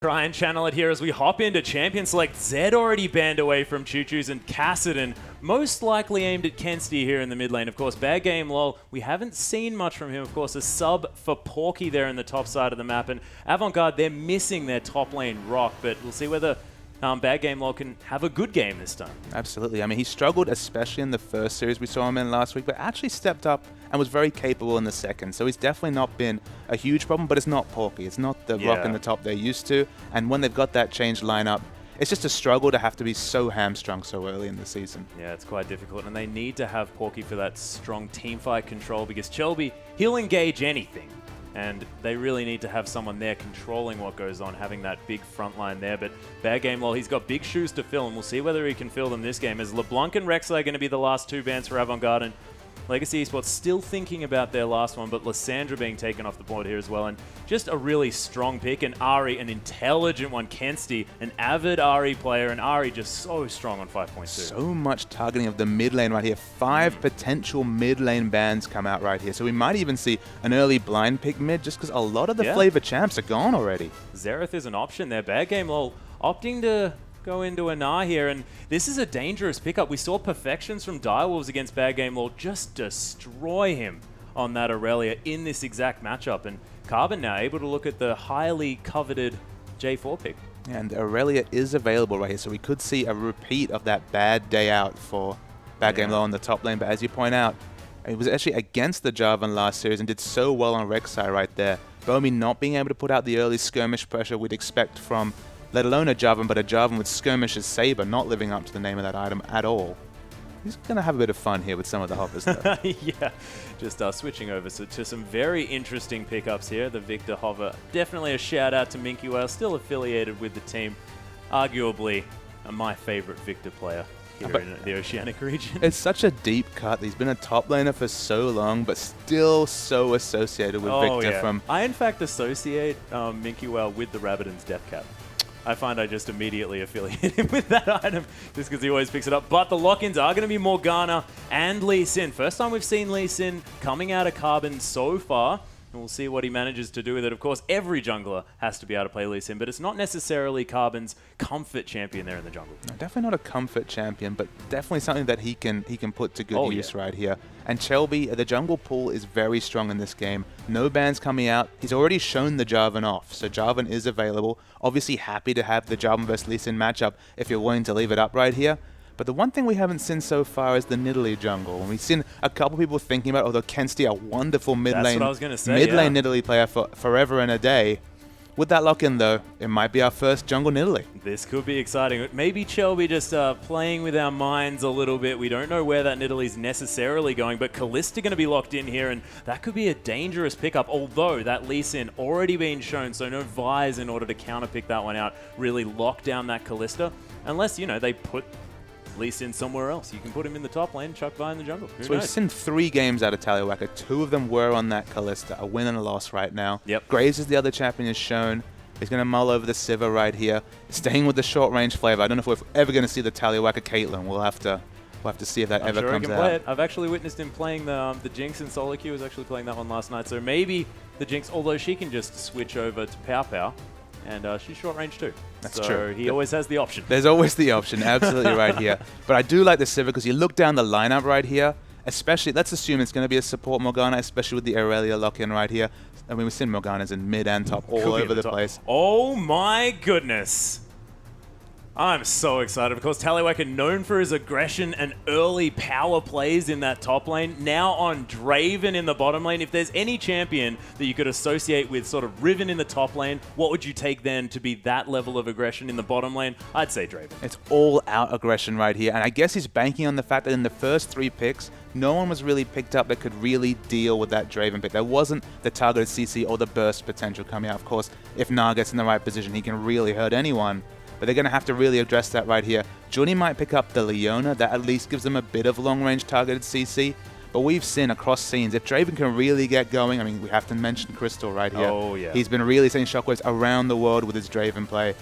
Try and channel it here as we hop into Champion Select. Zed already banned away from Choo-Choo's and Kassadin, most likely aimed at Kensti here in the mid lane. Of course, bad game, lol. We haven't seen much from him. Of course, a sub for Porky there in the top side of the map. And Avant Garde, they're missing their top lane rock, but we'll see whether bad game, lol can have a good game this time. Absolutely. I mean, he struggled, especially in the first series we saw him in last week, but actually stepped up and was very capable in the second. So he's definitely not been a huge problem, but it's not Porky. It's not the rock in the top they're used to. And when they've got that changed lineup, it's just a struggle to have to be so hamstrung so early in the season. Yeah, it's quite difficult. And they need to have Porky for that strong teamfight control because Chelby, he'll engage anything. And they really need to have someone there controlling what goes on, having that big front line there. But bad game, lol, he's got big shoes to fill, and we'll see whether he can fill them this game. As LeBlanc and Rexley are going to be the last two bans for Avant Garde. And Legacy eSports still thinking about their last one, but Lysandra being taken off the board here as well. And just a really strong pick. And Ari, an intelligent one. Kensti, an avid Ari player. And Ari just so strong on 5.2. So much targeting of the mid lane right here. 5 potential mid lane bans come out right here. So we might even see an early blind pick mid just because a lot of the flavor champs are gone already. Xerath is an option there. Bad game, lol, opting to go into a Nah here, and this is a dangerous pickup. We saw Perfections from Direwolves against Bad Game Lord just destroy him on that Aurelia in this exact matchup, and Carbon now able to look at the highly coveted J4 pick. And Aurelia is available right here, so we could see a repeat of that bad day out for Bad Game Low on the top lane, but as you point out, it was actually against the Jarvan last series and did so well on Rek'Sai right there. Bomi not being able to put out the early skirmish pressure we'd expect from let alone a Jarvan, but a Jarvan with Skirmish's Saber, not living up to the name of that item at all. He's going to have a bit of fun here with some of the hoppers, though. Yeah, just switching over to some very interesting pickups here. The Victor hover, definitely a shout out to Minky Whale, still affiliated with the team. Arguably my favorite Victor player here in the Oceanic region. It's such a deep cut. He's been a top laner for so long, but still so associated with Victor from... I, in fact, associate Minky Whale with the Rabbidan's Death Cap. I find I just immediately affiliate him with that item just because he always picks it up. But the lock-ins are going to be Morgana and Lee Sin. First time we've seen Lee Sin coming out of Carbon so far. And we'll see what he manages to do with it. Of course, every jungler has to be able to play Lee Sin, but it's not necessarily Carbon's comfort champion there in the jungle. No, definitely not a comfort champion, but definitely something that he can put to good use right here. And Chelby, the jungle pool is very strong in this game. No bans coming out. He's already shown the Jarvan off, so Jarvan is available. Obviously happy to have the Jarvan vs Lee Sin matchup if you're willing to leave it up right here. But the one thing we haven't seen so far is the Nidalee jungle. And we've seen a couple people thinking about, although Kensti, a wonderful mid-lane Nidalee player for forever and a day. With that lock-in, though, it might be our first jungle Nidalee. This could be exciting. Maybe Chelby just playing with our minds a little bit. We don't know where that Nidalee's necessarily going, but Kalista going to be locked in here, and that could be a dangerous pickup, although that Lee Sin already been shown, so no Vise in order to counter-pick that one out, really lock down that Kalista, unless, you know, they put Lee Sin somewhere else. You can put him in the top lane, chuck Vi in the jungle. So we've seen 3 games out of Tallywacker. 2 of them were on that Kalista. A win and a loss right now. Yep. Graves is the other champion is shown. He's going to mull over the Sivir right here. Staying with the short range flavor. I don't know if we're ever going to see the Tallywacker Caitlyn. We'll have to see if that ever comes out. I'm sure he can play it. I've actually witnessed him playing the Jinx in solo queue. Was actually playing that one last night. So maybe the Jinx, although she can just switch over to Pow Pow. And she's short range too. That's true. He always has the option. There's always the option, absolutely right here. But I do like the Sivir because you look down the lineup right here, especially, let's assume it's going to be a support Morgana, especially with the Aurelia lock-in right here. I mean, we've seen Morganas in mid and top all over the place. Oh my goodness. I'm so excited because Tallywacker, known for his aggression and early power plays in that top lane, now on Draven in the bottom lane. If there's any champion that you could associate with sort of Riven in the top lane, what would you take then to be that level of aggression in the bottom lane? I'd say Draven. It's all out aggression right here. And I guess he's banking on the fact that in the first 3 picks, no one was really picked up that could really deal with that Draven pick. There wasn't the targeted CC or the burst potential coming out. Of course, if Nah gets in the right position, he can really hurt anyone. But they're going to have to really address that right here. Junie might pick up the Leona. That at least gives them a bit of long-range targeted CC. But we've seen across scenes, if Draven can really get going, I mean, we have to mention Crystal right here. Oh, yeah. He's been really sending shockwaves around the world with his Draven play.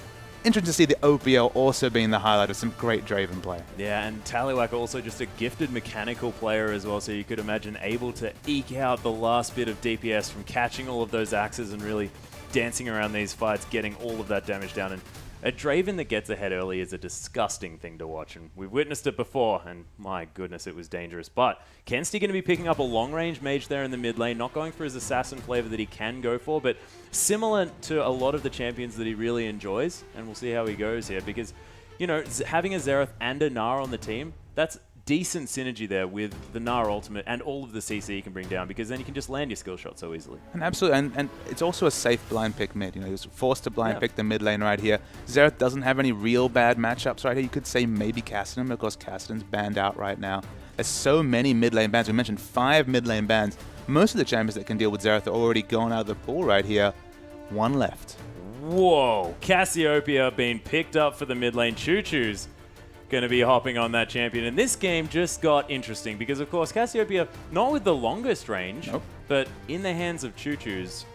Interesting to see the OPL also being the highlight of some great Draven play. Yeah, and Tallywacker also just a gifted mechanical player as well, so you could imagine able to eke out the last bit of DPS from catching all of those axes and really dancing around these fights, getting all of that damage down. And a Draven that gets ahead early is a disgusting thing to watch, and we've witnessed it before, and my goodness, it was dangerous. But Kensti going to be picking up a long-range mage there in the mid lane, not going for his assassin flavor that he can go for, but similar to a lot of the champions that he really enjoys, and we'll see how he goes here, because, you know, having a Xerath and a Gnar on the team, that's decent synergy there with the Gnar ultimate and all of the CC you can bring down, because then you can just land your skill shot so easily. And absolutely, and it's also a safe blind pick mid. You know, he was forced to blind pick the mid lane right here. Xerath doesn't have any real bad matchups right here. You could say maybe Kassadin, because Kassadin's banned out right now. There's so many mid lane bans. We mentioned 5 mid lane bans. Most of the champions that can deal with Xerath are already gone out of the pool right here. 1 left. Whoa, Cassiopeia being picked up for the mid lane. Choo-Choo's going to be hopping on that champion. And this game just got interesting because, of course, Cassiopeia, not with the longest range, but in the hands of Choo-Choo's,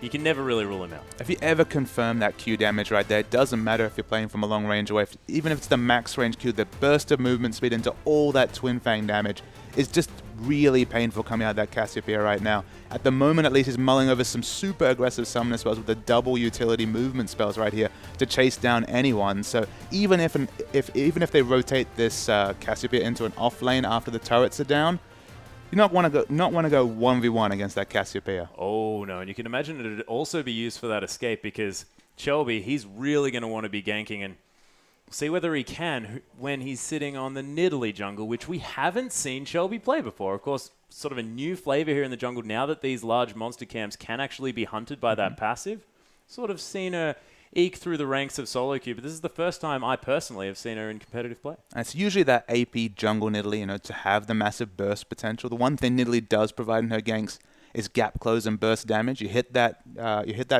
you can never really rule him out. If you ever confirm that Q damage right there, it doesn't matter if you're playing from a long range away. Even if it's the max range Q, the burst of movement speed into all that Twin Fang damage is just really painful coming out of that Cassiopeia right now. At the moment, at least, he's mulling over some super aggressive summoner spells with the double utility movement spells right here to chase down anyone. So even if they rotate this Cassiopeia into an off lane after the turrets are down, you not want to go 1v1 against that Cassiopeia. Oh no, and you can imagine it would also be used for that escape, because Shelby, he's really going to want to be ganking, and see whether he can when he's sitting on the Nidalee jungle, which we haven't seen Shelby play before. Of course, sort of a new flavor here in the jungle now that these large monster camps can actually be hunted by that passive. Sort of seen her eke through the ranks of solo queue, but this is the first time I personally have seen her in competitive play. And it's usually that AP jungle Nidalee, you know, to have the massive burst potential. The one thing Nidalee does provide in her ganks is gap close and burst damage. You hit that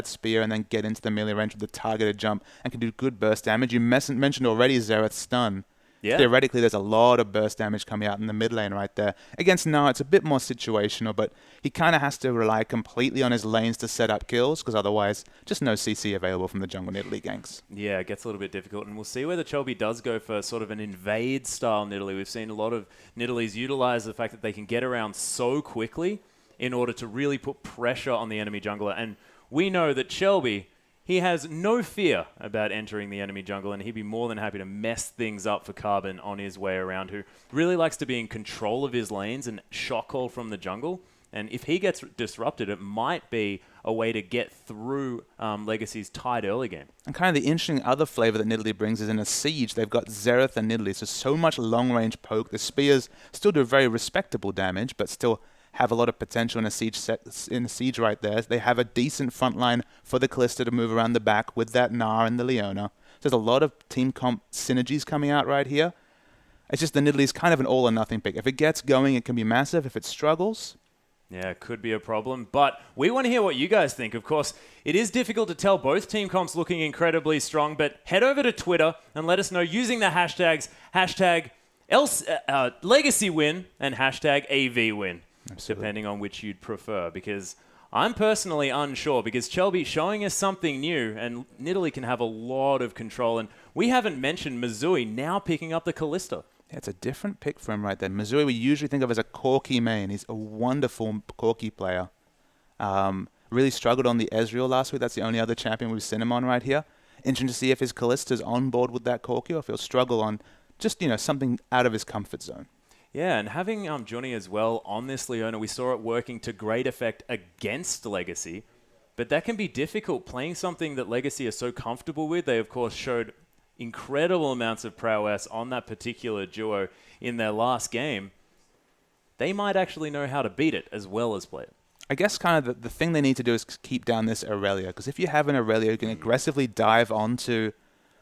spear and then get into the melee range with the targeted jump and can do good burst damage. You mentioned already Xerath's stun. Yeah. Theoretically, there's a lot of burst damage coming out in the mid lane right there. Against Gnar, it's a bit more situational, but he kind of has to rely completely on his lanes to set up kills, because otherwise, just no CC available from the jungle Nidalee ganks. Yeah, it gets a little bit difficult, and we'll see whether Chelby does go for sort of an invade-style Nidalee. We've seen a lot of Nidalees utilize the fact that they can get around so quickly in order to really put pressure on the enemy jungler, and we know that Shelby, he has no fear about entering the enemy jungle, and he'd be more than happy to mess things up for Carbon on his way around, who really likes to be in control of his lanes and shock call from the jungle. And if he gets disrupted, it might be a way to get through Legacy's tight early game. And kind of the interesting other flavor that Nidalee brings is in a siege, they've got Xerath and Nidalee, so much long-range poke. The spears still do very respectable damage, but still have a lot of potential in a siege right there. They have a decent front line for the Kalista to move around the back with that Gnar and the Leona. So there's a lot of team comp synergies coming out right here. It's just the Nidalee's kind of an all or nothing pick. If it gets going, it can be massive. If it struggles, yeah, it could be a problem. But we want to hear what you guys think. Of course, it is difficult to tell. Both team comps looking incredibly strong, but head over to Twitter and let us know using the hashtags Legacy win and hashtag AV win. Absolutely. Depending on which you'd prefer, because I'm personally unsure, because Shelby showing us something new, and Nidalee can have a lot of control, and we haven't mentioned Misui now picking up the Kalista. Yeah, it's a different pick for him right there. Misui we usually think of as a Corki main. He's a wonderful Corki player. Really struggled on the Ezreal last week. That's the only other champion we've seen him on right here. Interesting to see if his Kalista's on board with that Corki, or if he'll struggle on just, you know, something out of his comfort zone. Yeah, and having Johnny as well on this Leona, we saw it working to great effect against Legacy, but that can be difficult playing something that Legacy are so comfortable with. They, of course, showed incredible amounts of prowess on that particular duo in their last game. They might actually know how to beat it as well as play it. I guess kind of the thing they need to do is keep down this Aurelia, because if you have an Aurelia who can aggressively dive onto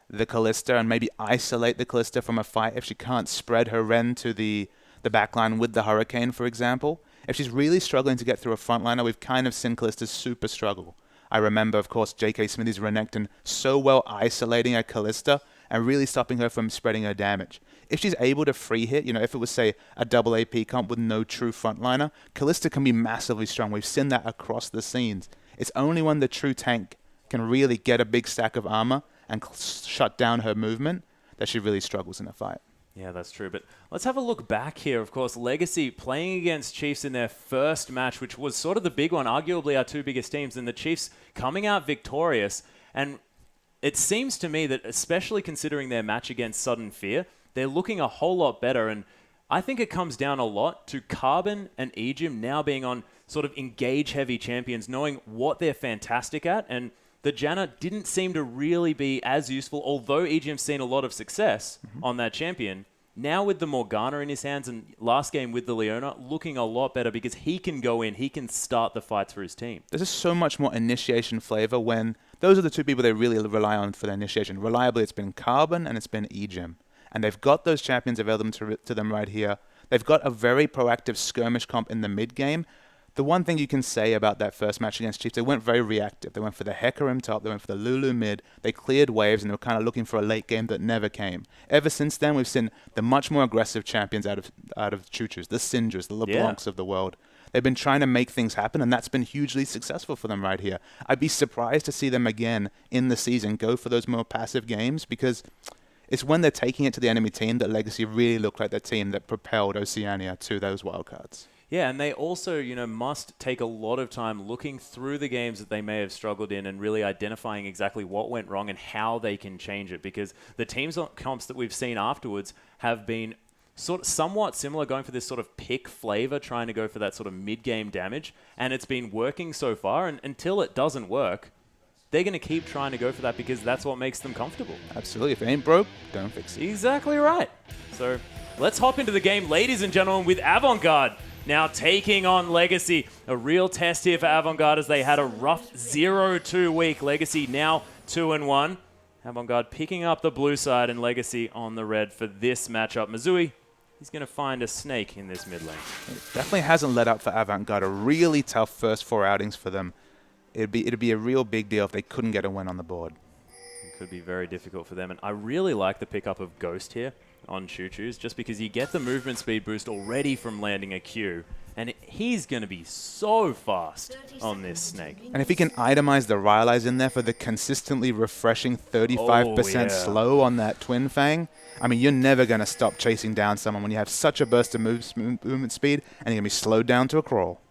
the Kalista and maybe isolate the Kalista from a fight, if she can't spread her Ren to the backline with the Hurricane, for example. If she's really struggling to get through a frontliner, we've kind of seen Kalista's super struggle. I remember, of course, J.K. Smithy's Renekton so well isolating a Kalista and really stopping her from spreading her damage. If she's able to free hit, you know, if it was, say, a double AP comp with no true frontliner, Kalista can be massively strong. We've seen that across the scenes. It's only when the true tank can really get a big stack of armor and shut down her movement that she really struggles in a fight. Yeah, that's true. But let's have a look back here. Of course, Legacy playing against Chiefs in their first match, which was sort of the big one, arguably our two biggest teams, and the Chiefs coming out victorious. And it seems to me that, especially considering their match against Sudden Fear, they're looking a whole lot better. And I think it comes down a lot to Carbon and Ejim now being on sort of engage-heavy champions, knowing what they're fantastic at. And the Janna didn't seem to really be as useful, although Ejim's seen a lot of success on that champion. Now with the Morgana in his hands and last game with the Leona, looking a lot better because he can go in, he can start the fights for his team. There's just so much more initiation flavor when those are the two people they really rely on for their initiation. Reliably, it's been Carbon and it's been Ejim. And they've got those champions available to them right here. They've got a very proactive skirmish comp in the mid game. The one thing you can say about that first match against Chiefs, they went very reactive. They went for the Hecarim top, they went for the Lulu mid, they cleared waves, and they were kind of looking for a late game that never came. Ever since then, we've seen the much more aggressive champions out of Choo-Choos, the Syndras, the LeBlancs of the world. They've been trying to make things happen, and that's been hugely successful for them right here. I'd be surprised to see them again in the season go for those more passive games, because it's when they're taking it to the enemy team that Legacy really look like the team that propelled Oceania to those wildcards. Yeah, and they also, must take a lot of time looking through the games that they may have struggled in and really identifying exactly what went wrong and how they can change it. Because the teams on comps that we've seen afterwards have been somewhat similar, going for this sort of pick flavor, trying to go for that sort of mid-game damage. And it's been working so far, and until it doesn't work, they're going to keep trying to go for that because that's what makes them comfortable. Absolutely. If it ain't broke, don't fix it. Exactly right. So let's hop into the game, ladies and gentlemen, with Avant Garde now taking on Legacy. A real test here for Avant Garde as they had a rough 0-2 week. Legacy now 2-1. Avant Garde picking up the blue side and Legacy on the red for this matchup. Mizui, he's going to find a snake in this mid lane. It definitely hasn't let up for Avant Garde. A really tough first 4 outings for them. It'd be a real big deal if they couldn't get a win on the board. It could be very difficult for them. And I really like the pickup of Ghost here on Choo-Choos, just because you get the movement speed boost already from landing a Q, and he's going to be so fast on this snake. And if he can itemize the Rylai's in there for the consistently refreshing 35% slow on that Twin Fang, I mean, you're never going to stop chasing down someone when you have such a burst of movement speed, and you're going to be slowed down to a crawl.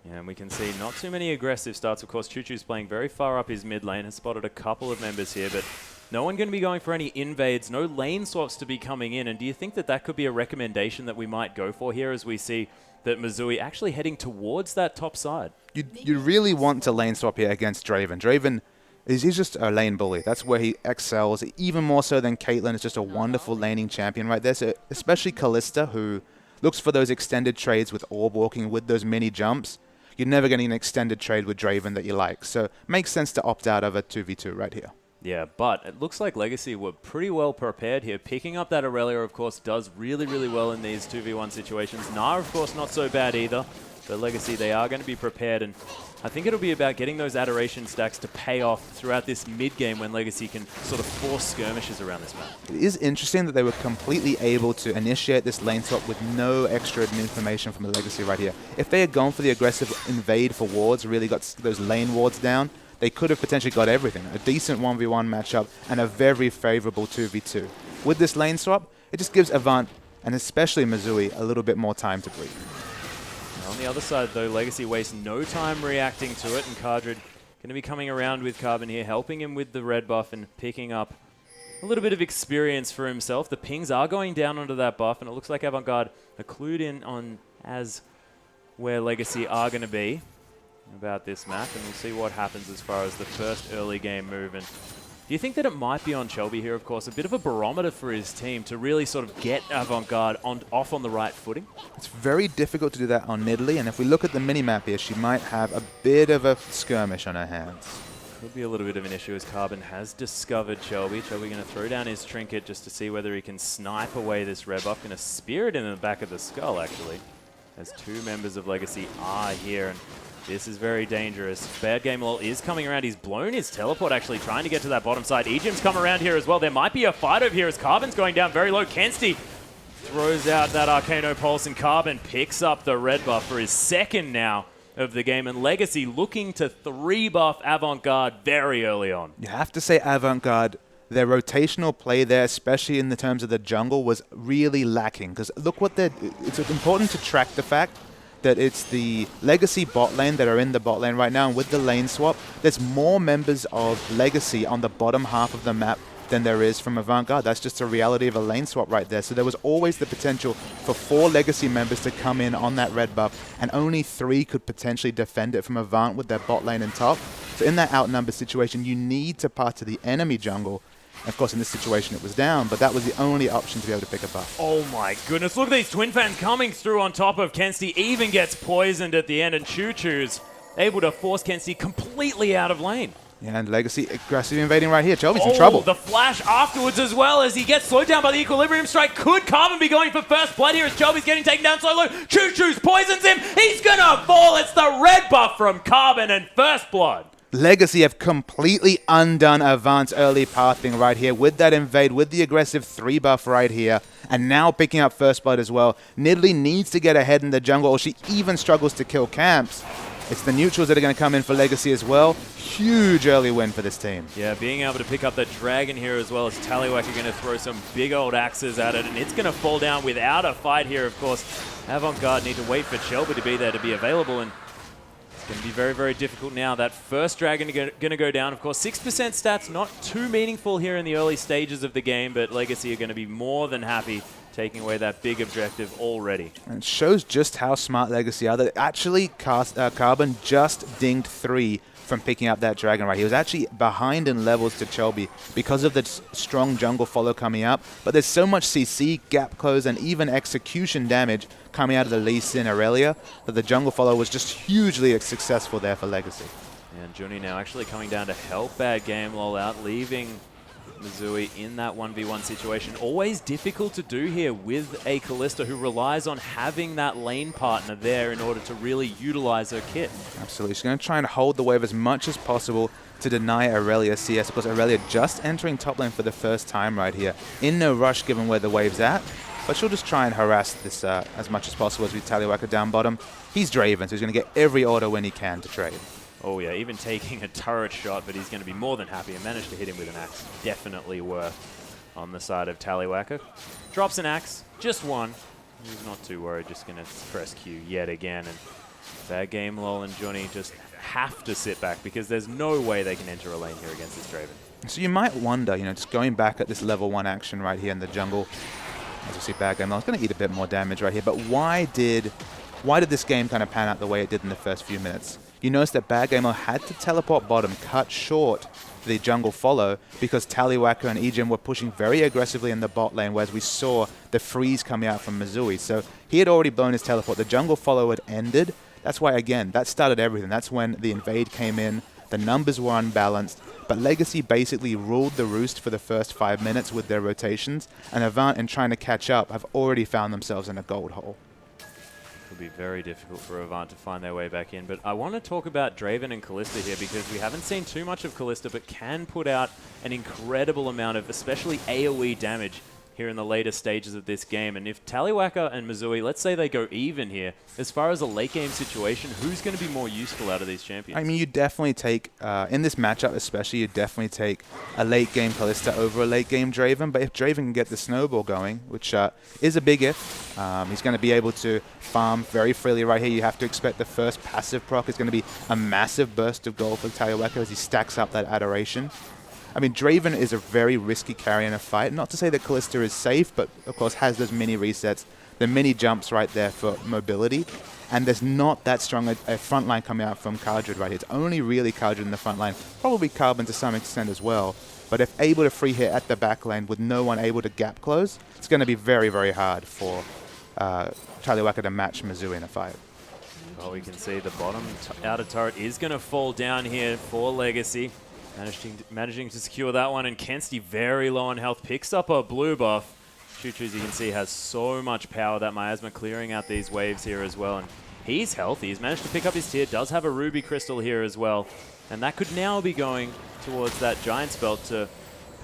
Yeah, and we can see not too many aggressive starts. Of course, Choo-Choo's playing very far up his mid lane, has spotted a couple of members here, but no one going to be going for any invades, no lane swaps to be coming in. And do you think that that could be a recommendation that we might go for here as we see that Mizui actually heading towards that top side? You really want to lane swap here against Draven. Draven, he's just a lane bully. That's where he excels, even more so than Caitlyn. It's just a wonderful laning champion right there. So especially Kalista, who looks for those extended trades with orb walking, with those mini jumps. You're never getting an extended trade with Draven that you like. So makes sense to opt out of a 2v2 right here. Yeah, but it looks like Legacy were pretty well prepared here. Picking up that Aurelia, of course, does really, really well in these 2v1 situations. Gnar, of course, not so bad either. But Legacy, they are going to be prepared. And I think it'll be about getting those Adoration stacks to pay off throughout this mid-game when Legacy can sort of force skirmishes around this map. It is interesting that they were completely able to initiate this lane swap with no extra information from the Legacy right here. If they had gone for the aggressive invade for wards, really got those lane wards down, they could have potentially got everything. A decent 1v1 matchup and a very favorable 2v2. With this lane swap, it just gives Avant, and especially Mizui, a little bit more time to breathe. On the other side, though, Legacy wastes no time reacting to it, and Cardred going to be coming around with Carbon here, helping him with the red buff and picking up a little bit of experience for himself. The pings are going down onto that buff, and it looks like Avant Garde are clued in on as where Legacy are going to be about this map, and we'll see what happens as far as the first early game move. And do you think that it might be on Chelby here, of course, a bit of a barometer for his team to really sort of get Avant Garde off on the right footing? It's very difficult to do that on Nidalee, and if we look at the minimap here, she might have a bit of a skirmish on her hands. Could be a little bit of an issue as Carbon has discovered Chelby. Chelby going to throw down his trinket just to see whether he can snipe away this red buff. Going to spear it in the back of the skull, actually, as 2 members of Legacy are here. And this is very dangerous. Bad Game Lol is coming around. He's blown his teleport, actually, trying to get to that bottom side. Ejim's come around here as well. There might be a fight over here as Carbon's going down very low. Kensti throws out that Arcano Pulse, and Carbon picks up the red buff for his second now of the game. And Legacy looking to 3-buff Avant Garde very early on. You have to say Avant Garde their rotational play there, especially in the terms of the jungle, was really lacking. Because look what they're... It's important to track the fact that it's the Legacy bot lane that are in the bot lane right now, and with the lane swap, there's more members of Legacy on the bottom half of the map than there is from Avant Garde. That's just a reality of a lane swap right there. So there was always the potential for 4 Legacy members to come in on that red buff, and only 3 could potentially defend it from Avant with their bot lane and top. So in that outnumbered situation, you need to pass to the enemy jungle. Of course, in this situation, it was down, but that was the only option to be able to pick a buff. Oh my goodness, look at these Twin Fans coming through on top of Kensti. Even gets poisoned at the end, and Choo Choo's able to force Kensti completely out of lane. Yeah, and Legacy aggressive invading right here. Chelby's in trouble. The flash afterwards as well as he gets slowed down by the Equilibrium Strike. Could Carbon be going for first blood here as Chelby's getting taken down so low? Choo Choo's poisons him. He's gonna fall. It's the red buff from Carbon and first blood. Legacy have completely undone Avant's early pathing right here with that invade, with the aggressive 3 buff right here, and now picking up first blood as well. Nidalee needs to get ahead in the jungle, or she even struggles to kill camps. It's the neutrals that are going to come in for Legacy as well. Huge early win for this team. Yeah, being able to pick up that dragon here as well as Tallywhacker going to throw some big old axes at it, and it's going to fall down without a fight here, of course. Avant Garde need to wait for Shelby to be there to be available, and it's going to be very, very difficult now. That first dragon going to go down. Of course, 6% stats, not too meaningful here in the early stages of the game, but Legacy are going to be more than happy taking away that big objective already. And it shows just how smart Legacy are. That actually Carbon just dinged 3 from picking up that dragon right. He was actually behind in levels to Chelby because of the strong jungle follow coming up. But there's so much CC, gap close, and even execution damage coming out of the Lee Sin Aurelia that the jungle follow was just hugely successful there for Legacy. And Juni now actually coming down to help bad game lol out, leaving Missouri in that 1v1 situation. Always difficult to do here with a Kalista who relies on having that lane partner there in order to really utilize her kit. Absolutely. She's going to try and hold the wave as much as possible to deny Aurelia CS. Of course, Aurelia just entering top lane for the first time right here. In no rush given where the wave's at, but she'll just try and harass this as much as possible as we Tallywhacker down bottom. He's Draven, so he's going to get every auto win he can to trade. Oh yeah, even taking a turret shot, but he's going to be more than happy and managed to hit him with an axe. Definitely worth on the side of Tallywhacker. Drops an axe, just one. He's not too worried, just going to press Q yet again. And bad game lol and Johnny just have to sit back because there's no way they can enter a lane here against this Draven. So you might wonder, just going back at this level 1 action right here in the jungle, as you see bad game lol, it's going to eat a bit more damage right here, but why did this game kind of pan out the way it did in the first few minutes? You notice that Bad Gamer had to teleport bottom, cut short the jungle follow because Tallywhacker and Ejim were pushing very aggressively in the bot lane, whereas we saw the freeze coming out from Missouri. So he had already blown his teleport. The jungle follow had ended. That's why, again, that started everything. That's when the invade came in. The numbers were unbalanced. But Legacy basically ruled the roost for the first 5 minutes with their rotations. And Avant, in trying to catch up, have already found themselves in a gold hole. It'll be very difficult for Avant to find their way back in. But I want to talk about Draven and Kalista here because we haven't seen too much of Kalista, but can put out an incredible amount of especially AoE damage here in the later stages of this game. And if Tallywhacker and Missouri, let's say they go even here, as far as a late game situation, who's going to be more useful out of these champions? I mean, you definitely take, in this matchup especially, you definitely take a late game Kalista over a late game Draven. But if Draven can get the snowball going, which is a big if, he's going to be able to farm very freely right here. You have to expect the first passive proc is going to be a massive burst of gold for Tallywhacker as he stacks up that adoration. I mean, Draven is a very risky carry in a fight. Not to say that Kalista is safe, but of course has those mini resets, the mini jumps right there for mobility. And there's not that strong a front line coming out from Kardred right here. It's only really Kardred in the front line, probably Carbon to some extent as well. But if able to free hit at the back lane with no one able to gap close, it's going to be very, very hard for Tallywhacker to match Mizzou in a fight. Well, we can see the bottom outer turret is going to fall down here for Legacy. Managing to secure that one, and Kensti very low on health, picks up a blue buff. Choo Choo, as you can see, has so much power, that miasma clearing out these waves here as well. And he's healthy. He's managed to pick up his tier, does have a ruby crystal here as well. And that could now be going towards that giant's belt to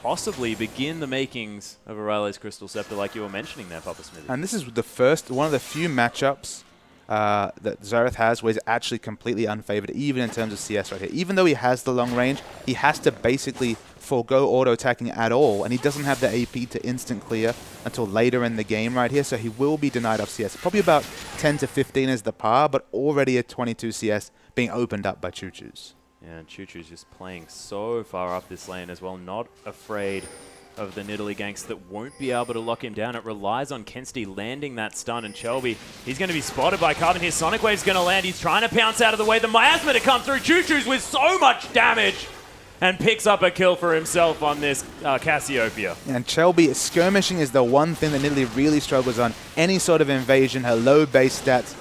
possibly begin the makings of Aurelia's Crystal Scepter like you were mentioning there, Papa Smithy. And this is the first, one of the few matchups that Xerath has where he's actually completely unfavored, even in terms of CS right here. Even though he has the long range, he has to basically forego auto-attacking at all, and he doesn't have the AP to instant clear until later in the game right here, so he will be denied off CS. Probably about 10 to 15 is the par, but already a 22 CS being opened up by Choo-Choo's. Yeah, and Choo-Choo's just playing so far up this lane as well, not afraid of the Nidalee ganks that won't be able to lock him down. It relies on Kenstey landing that stun, and Chelby, he's going to be spotted by Carbon here. Sonic Wave's going to land. He's trying to pounce out of the way. The miasma to come through. Choo-Choo's with so much damage and picks up a kill for himself on this Cassiopeia. And Chelby, skirmishing is the one thing that Nidalee really struggles on. Any sort of invasion, her low base stats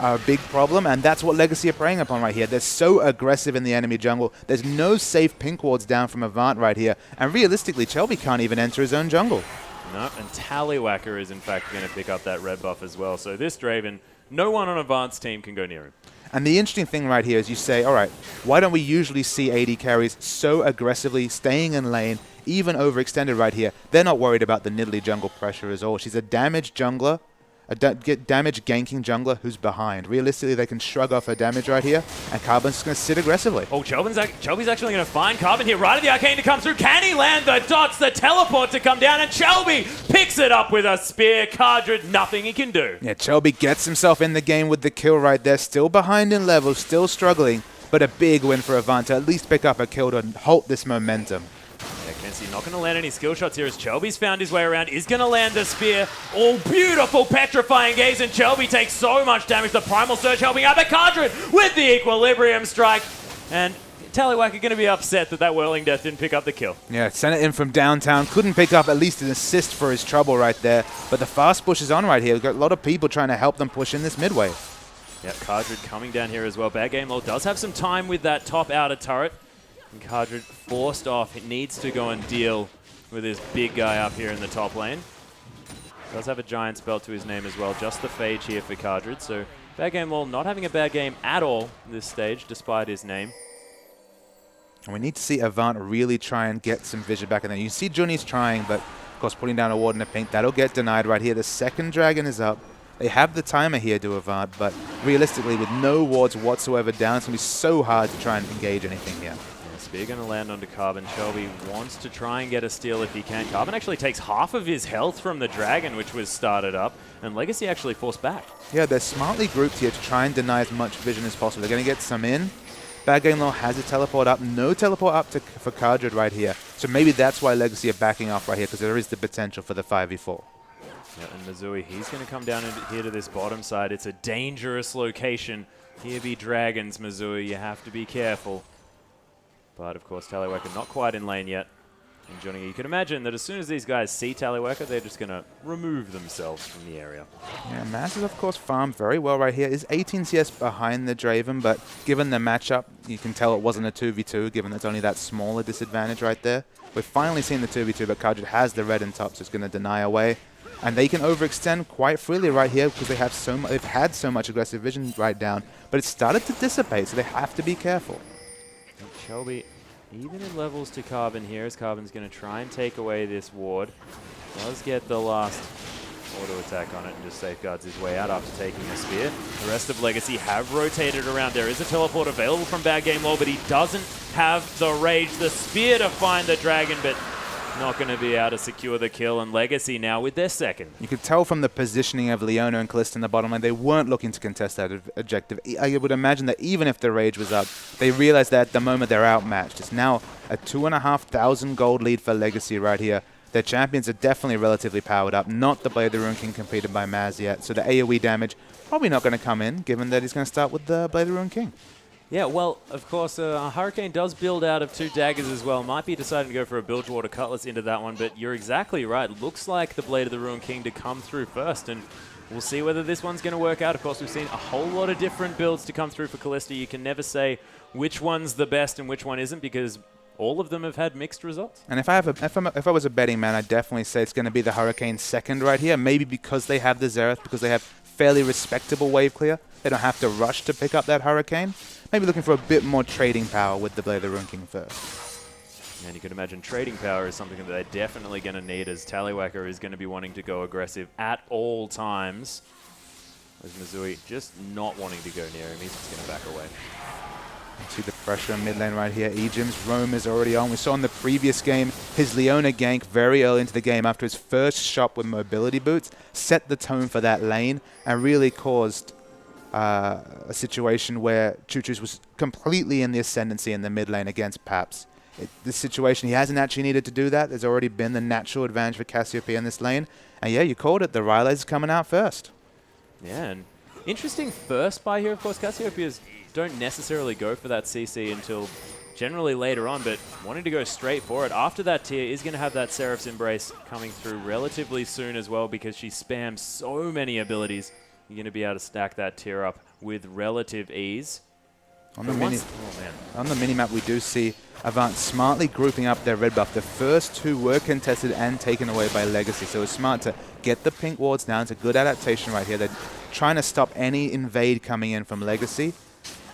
are a big problem, and that's what Legacy are preying upon right here. They're so aggressive in the enemy jungle. There's no safe pink wards down from Avant right here, and realistically, Chelby can't even enter his own jungle. No, and Tallywhacker is in fact going to pick up that red buff as well. So this Draven, no one on Avant's team can go near him. And the interesting thing right here is you say, all right, why don't we usually see AD carries so aggressively staying in lane, even overextended right here? They're not worried about the Nidalee jungle pressure at all. She's a damaged jungler, a damage ganking jungler who's behind. Realistically, they can shrug off her damage right here, and Carbon's just going to sit aggressively. Oh, Chelby's actually going to find Carbon here, right at the Arcane to come through. Can he land the dots, the teleport to come down, and Chelby picks it up with a spear. Cardred, nothing he can do. Yeah, Chelby gets himself in the game with the kill right there, still behind in level, still struggling, but a big win for Avant to at least pick up a kill to halt this momentum. Yeah, Kenstey not going to land any skill shots here as Chelby's found his way around. Is going to land the spear. Oh, beautiful petrifying gaze, and Chelby takes so much damage. The Primal Surge helping out, but Cardred with the Equilibrium Strike. And Tallywhacker going to be upset that Whirling Death didn't pick up the kill. Yeah, sent it in from downtown. Couldn't pick up at least an assist for his trouble right there. But the fast push is on right here. We've got a lot of people trying to help them push in this mid wave. Yeah, Cardred coming down here as well. Bad Game Law does have some time with that top outer turret. And Cardred forced off. It needs to go and deal with this big guy up here in the top lane. Does have a giant spell to his name as well. Just the Phage here for Cardred. So Bad Game Law not having a bad game at all this stage, despite his name. And we need to see Avant really try and get some vision back in there. You see Juni's trying, but of course putting down a ward in the pink, that'll get denied right here. The second dragon is up. They have the timer here to Avant, but realistically with no wards whatsoever down, it's going to be so hard to try and engage anything here. Spear going to land onto Carbon. Shelby wants to try and get a steal if he can. Carbon actually takes half of his health from the dragon, which was started up, and Legacy actually forced back. Yeah, they're smartly grouped here to try and deny as much vision as possible. They're going to get some in. Bad Game Law has a teleport up. No teleport up for Cardred right here. So maybe that's why Legacy are backing off right here, because there is the potential for the 5v4. Yeah, and Missouri, he's going to come down here to this bottom side. It's a dangerous location. Here be dragons, Missouri. You have to be careful. But, of course, Tallywhacker not quite in lane yet. And Johnny, you can imagine that as soon as these guys see Tallywhacker, they're just going to remove themselves from the area. Yeah, Maz is, of course, farmed very well right here. Is 18 CS behind the Draven, but given the matchup, you can tell it wasn't a 2v2, given it's only that smaller disadvantage right there. We've finally seen the 2v2, but Cardred has the red in top, so it's going to deny away. And they can overextend quite freely right here because they have they've had so much aggressive vision right down, but it's started to dissipate, so they have to be careful. And Shelby, even in levels to Carbon here, as Carbon's going to try and take away this ward. Does get the last auto attack on it and just safeguards his way out after taking a spear. The rest of Legacy have rotated around. There is a teleport available from Bad Game Law, but he doesn't have the rage, the spear to find the dragon, but not going to be able to secure the kill. And Legacy now with their second. You could tell from the positioning of Leona and Kalista in the bottom lane, they weren't looking to contest that objective. I would imagine that even if the rage was up, they realized that at the moment they're outmatched. It's now a 2,500 gold lead for Legacy right here. Their champions are definitely relatively powered up. Not the Blade of the Ruin King completed by Maz yet. So the AoE damage probably not going to come in, given that he's going to start with the Blade of the Ruin King. Yeah, well, of course, Hurricane does build out of 2 daggers as well. Might be deciding to go for a Bilgewater Cutlass into that one, but you're exactly right. Looks like the Blade of the Ruin King to come through first, and we'll see whether this one's going to work out. Of course, we've seen a whole lot of different builds to come through for Kalista. You can never say which one's the best and which one isn't, because all of them have had mixed results. And if I was a betting man, I'd definitely say it's going to be the Hurricane second right here. Maybe because they have the Xerath, because they have fairly respectable wave clear. They don't have to rush to pick up that Hurricane. Maybe looking for a bit more trading power with the Blade of the Ruin King first. And you can imagine trading power is something that they're definitely going to need, as Tallywhacker is going to be wanting to go aggressive at all times. As Missouri just not wanting to go near him, he's just going to back away. See the pressure in mid lane right here. Ejim's roam is already on. We saw in the previous game his Leona gank very early into the game after his first shot with mobility boots set the tone for that lane and really caused a situation where Choo-Choo's was completely in the ascendancy in the mid lane against Paps. This situation, he hasn't actually needed to do that. There's already been the natural advantage for Cassiopeia in this lane. And yeah, you called it. The Ryle's coming out first. Yeah, and interesting first buy here. Of course, Cassiopeia's don't necessarily go for that CC until generally later on, but wanting to go straight for it. After that tier is going to have that Seraph's Embrace coming through relatively soon as well because she spams so many abilities. You're going to be able to stack that tier up with relative ease. On the minimap, we do see Avant smartly grouping up their red buff. The first two were contested and taken away by Legacy, so it's smart to get the pink wards down. It's a good adaptation right here. They're trying to stop any invade coming in from Legacy.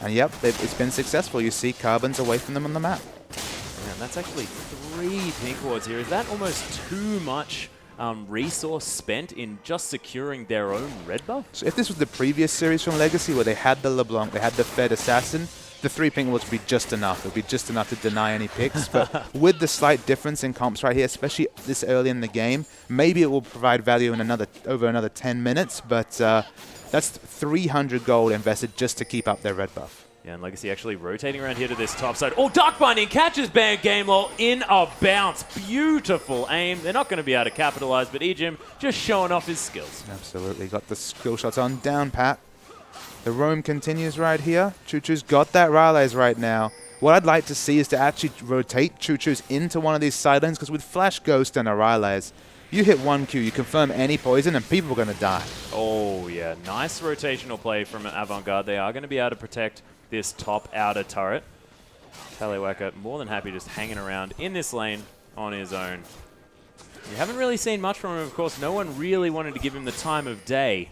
And yep, it's been successful. You see Carbon's away from them on the map. Yeah, and that's actually 3 pink wards here. Is that almost too much resource spent in just securing their own red buff? So if this was the previous series from Legacy where they had the LeBlanc, they had the Fed Assassin, the 3 pink wards would be just enough. It would be just enough to deny any picks. But with the slight difference in comps right here, especially this early in the game, maybe it will provide value in over another 10 minutes. But that's 300 gold invested just to keep up their red buff. Yeah, and Legacy actually rotating around here to this top side. Oh, Dark Binding catches Bad Game Law in a bounce. Beautiful aim. They're not going to be able to capitalize, but Ejim just showing off his skills. Absolutely. Got the skill shots on down, Pat. The roam continues right here. Choo-Choo's got that Rylai's right now. What I'd like to see is to actually rotate Choo-Choo's into one of these side lanes, because with Flash Ghost and a Rylai's, you hit 1Q, you confirm any poison, and people are going to die. Oh, yeah. Nice rotational play from Avant Garde. They are going to be able to protect this top outer turret. Tallywhacker more than happy just hanging around in this lane on his own. You haven't really seen much from him, of course. No one really wanted to give him the time of day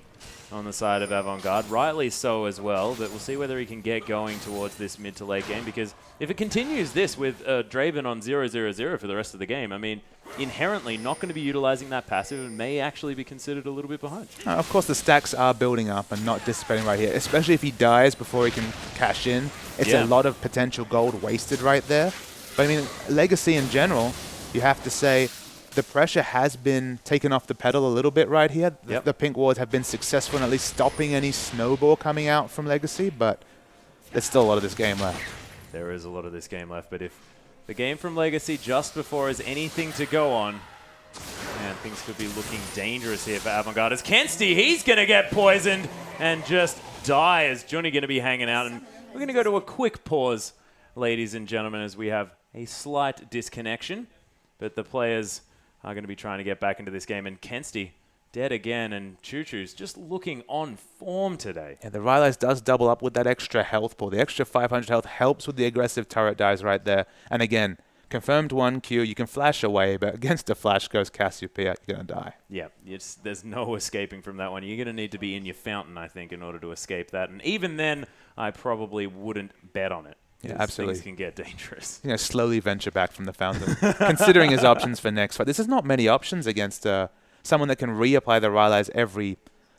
on the side of Avant Garde. Rightly so as well, but we'll see whether he can get going towards this mid to late game, because if it continues this with Draven on 0-0-0 for the rest of the game, I mean, inherently not going to be utilizing that passive and may actually be considered a little bit behind. Of course, the stacks are building up and not dissipating right here, especially if he dies before he can cash in. It's a lot of potential gold wasted right there. But I mean, Legacy in general, you have to say, the pressure has been taken off the pedal a little bit right here. Yep. The pink wards have been successful in at least stopping any snowball coming out from Legacy, but there's still a lot of this game left. There is a lot of this game left, but if the game from Legacy just before has anything to go on, man, things could be looking dangerous here for Avant Garde. As Kensti, he's going to get poisoned and just die as Johnny going to be hanging out. And we're going to go to a quick pause, ladies and gentlemen, as we have a slight disconnection. But the players are going to be trying to get back into this game. And Kensti dead again, and Choo-Choo's just looking on form today. Yeah, the Rylai's does double up with that extra health pool. The extra 500 health helps with the aggressive turret dives right there. And again, confirmed 1Q, you can flash away, but against a Flash Ghost Cassiopeia, you're going to die. Yeah, there's no escaping from that one. You're going to need to be in your fountain, I think, in order to escape that. And even then, I probably wouldn't bet on it. Yeah, absolutely. Things can get dangerous. You know, slowly venture back from the fountain. Considering his options for next fight. This is not many options against someone that can reapply the Rylai's every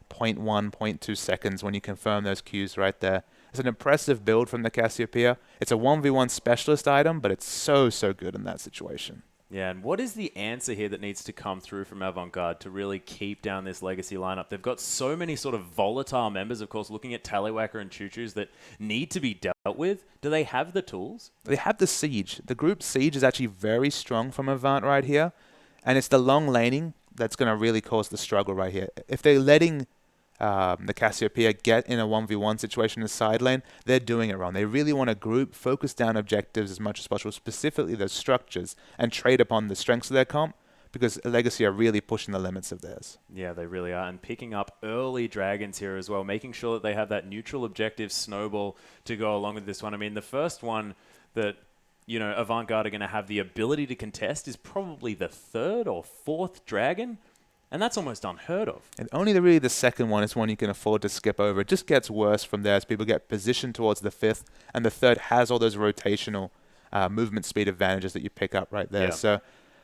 0.1, 0.2 seconds when you confirm those Qs right there. It's an impressive build from the Cassiopeia. It's a 1v1 specialist item, but it's so, so good in that situation. Yeah, and what is the answer here that needs to come through from Avant Garde to really keep down this Legacy lineup? They've got so many sort of volatile members, of course, looking at Tallywhacker and Choo-Choo's that need to be dealt with. Do they have the tools? They have the Siege. The group Siege is actually very strong from Avant right here, and it's the long laning that's going to really cause the struggle right here. If they're letting the Cassiopeia get in a 1v1 situation in the side lane, they're doing it wrong. They really want to group, focus down objectives as much as possible, specifically those structures, and trade upon the strengths of their comp, because Legacy are really pushing the limits of theirs. Yeah, they really are, and picking up early dragons here as well, making sure that they have that neutral objective snowball to go along with this one. I mean, the first one that, you know, Avant Garde are going to have the ability to contest is probably the 3rd or 4th dragon. And that's almost unheard of. And only really the second one is one you can afford to skip over. It just gets worse from there as people get positioned towards the 5th. And the 3rd has all those rotational movement speed advantages that you pick up right there. Yeah. So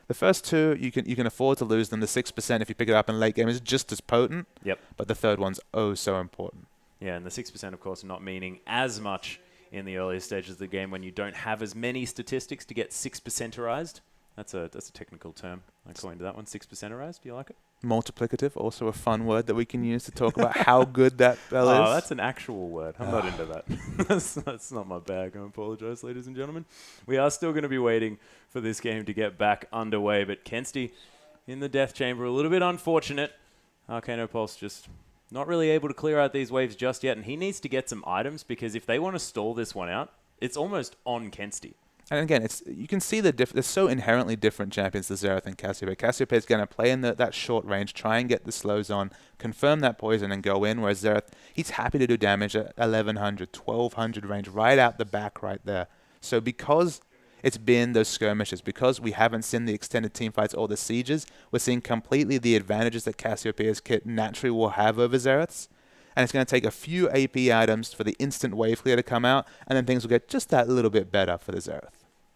the first 2, you can afford to lose them. The 6%, if you pick it up in late game, is just as potent. Yep. But the 3rd one's oh so important. Yeah, and the 6%, of course, not meaning as much in the earlier stages of the game when you don't have as many statistics to get 6%erized. That's a technical term. I coined that one, 6%erized. Do you like it? Multiplicative, also a fun word that we can use to talk about how good that spell is. Oh, that's an actual word. I'm not into that. That's not my bag. I apologize, ladies and gentlemen. We are still going to be waiting for this game to get back underway, but Kensty in the death chamber, a little bit unfortunate. Arcano Pulse just not really able to clear out these waves just yet, and he needs to get some items because if they want to stall this one out, it's almost on Kensty. And again, you can see there's so inherently different champions to Xerath and Cassiopeia. Cassiopeia is going to play in that short range, try and get the slows on, confirm that poison and go in, whereas Xerath, he's happy to do damage at 1100, 1200 range, right out the back right there. So because it's been those skirmishes, because we haven't seen the extended team fights or the sieges, we're seeing completely the advantages that Cassiopeia's kit naturally will have over Xerath's. And it's going to take a few AP items for the instant wave clear to come out, and then things will get just that little bit better for the Xerath.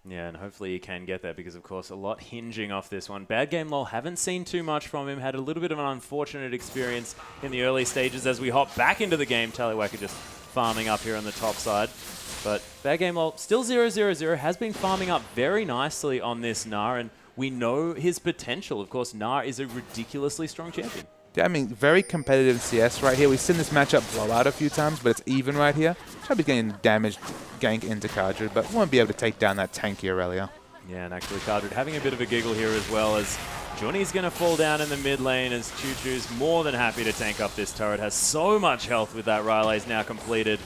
Yeah, and hopefully he can get that because, of course, a lot hinging off this one. Bad game lol, haven't seen too much from him. Had a little bit of an unfortunate experience in the early stages as we hop back into the game. Tallywacker just farming up here on the top side. But bad game lol, still 0-0-0, has been farming up very nicely on this Gnar, and we know his potential. Of course, Gnar is a ridiculously strong champion. Yeah, I mean, very competitive CS right here. We've seen this matchup blow out a few times, but it's even right here. Chubby's getting damaged gank into Cardred, but won't be able to take down that tanky Aurelia. Yeah, and actually Cardred having a bit of a giggle here as well as Johnny's going to fall down in the mid lane as Choo Choo's more than happy to tank up this turret. Has so much health with that Rile's now completed.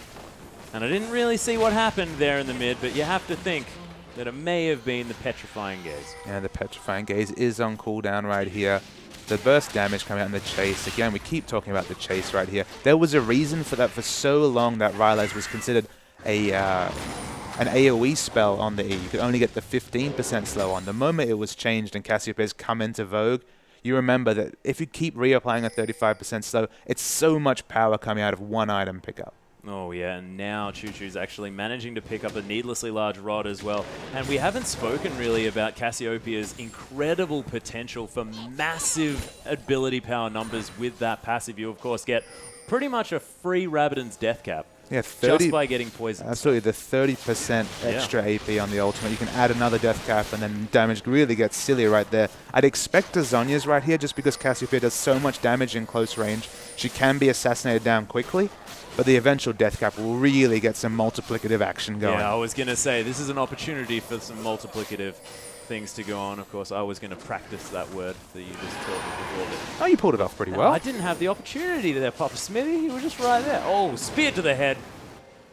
And I didn't really see what happened there in the mid, but you have to think that it may have been the Petrifying Gaze. Yeah, the Petrifying Gaze is on cooldown right here. The burst damage coming out in the chase. Again, we keep talking about the chase right here. There was a reason for that for so long that Rile's was considered an AoE spell on the E. You could only get the 15% slow on. The moment it was changed and Cassiopeia's come into vogue, you remember that if you keep reapplying a 35% slow, it's so much power coming out of one item pickup. Oh yeah, and now Choo Choo's actually managing to pick up a needlessly large rod as well. And we haven't spoken really about Cassiopeia's incredible potential for massive ability power numbers with that passive. You, of course, get pretty much a free Rabbidan's death cap. Yeah, 30, just by getting poisoned. Absolutely, the 30% extra AP on the ultimate. You can add another death cap, and then damage really gets silly right there. I'd expect Zhonya's right here, just because Cassiopeia does so much damage in close range. She can be assassinated down quickly, but the eventual death cap will really get some multiplicative action going. Yeah, I was going to say, this is an opportunity for some multiplicative things to go on. Of course, I was going to practice that word that you just taught me before. Oh, you pulled it off pretty well. I didn't have the opportunity there, Papa Smithy. You were just right there. Oh, spear to the head.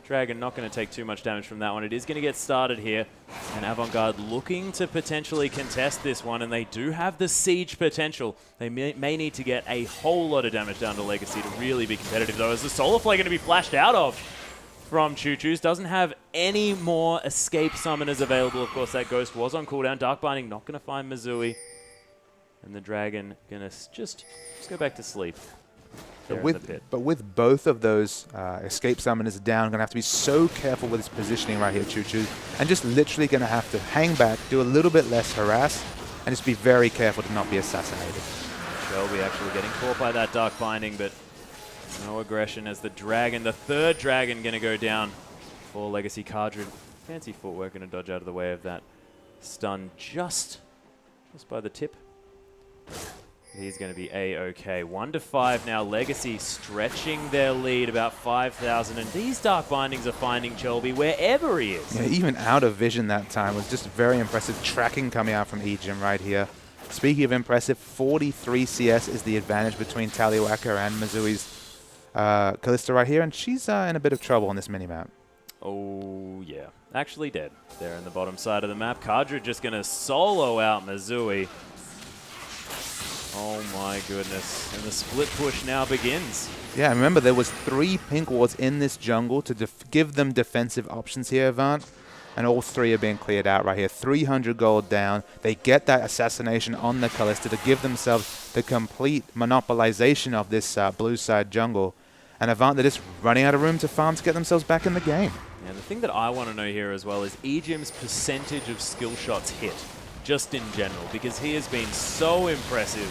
Dragon not going to take too much damage from that one. It is going to get started here. And Avant Garde looking to potentially contest this one, and they do have the siege potential. They may need to get a whole lot of damage down to Legacy to really be competitive, though, as the Solar Flare going to be flashed out of from Choo Choo's. Doesn't have any more escape summoners available. Of course, that Ghost was on cooldown. Dark Binding not going to find Misui. And the Dragon going to just go back to sleep. But with both of those escape summoners down, going to have to be so careful with his positioning right here, Choo Choo, and just literally going to have to hang back, do a little bit less harass, and just be very careful to not be assassinated. Shelby actually getting caught by that Dark Binding, but no aggression as the Dragon, the third Dragon, going to go down for Legacy Cardred. Fancy footwork, going to dodge out of the way of that stun just by the tip. He's going to be A-OK. 1-5 now. Legacy stretching their lead about 5,000. And these Dark Bindings are finding Chelby wherever he is. Yeah, even out of vision that time was just very impressive tracking coming out from Ejim right here. Speaking of impressive, 43 CS is the advantage between Tallywacker and Mizui's Kalista right here. And she's in a bit of trouble on this minimap. Oh, yeah. Actually dead there in the bottom side of the map. Cardred just going to solo out Misui. Oh my goodness. And the split push now begins. Yeah, remember there was 3 pink wards in this jungle to give them defensive options here, Avant. And all 3 are being cleared out right here. 300 gold down. They get that assassination on the Kalista to give themselves the complete monopolization of this blue side jungle. And Avant, they're just running out of room to farm to get themselves back in the game. And the thing that I want to know here as well is Ejim's percentage of skill shots hit. Just in general, because he has been so impressive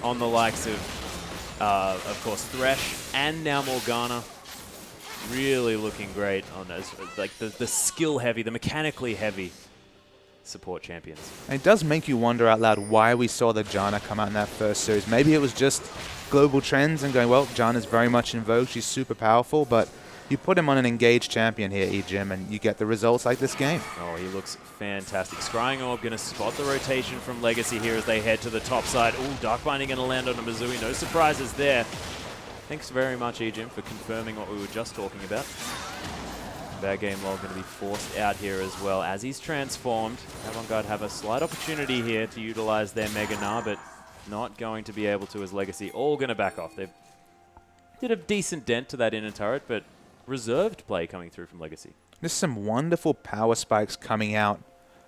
on the likes of course, Thresh and now Morgana. really looking great on those, like the skill heavy, the mechanically heavy support champions. And it does make you wonder out loud why we saw the Janna come out in that first series. Maybe it was just global trends and going, well, Janna's very much in vogue, she's super powerful, but you put him on an engaged champion here, eJim, and you get the results like this game. Oh, he looks fantastic. Scrying Orb going to spot the rotation from Legacy here as they head to the top side. Ooh, Dark Binding going to land on a Missouri. No surprises there. Thanks very much, eJim, for confirming what we were just talking about. Bad Game Log going to be forced out here as well. As he's transformed, Avant Garde have a slight opportunity here to utilize their Mega Gnar, but not going to be able to as Legacy. All going to back off. They did a decent dent to that inner turret, but reserved play coming through from Legacy. There's some wonderful power spikes coming out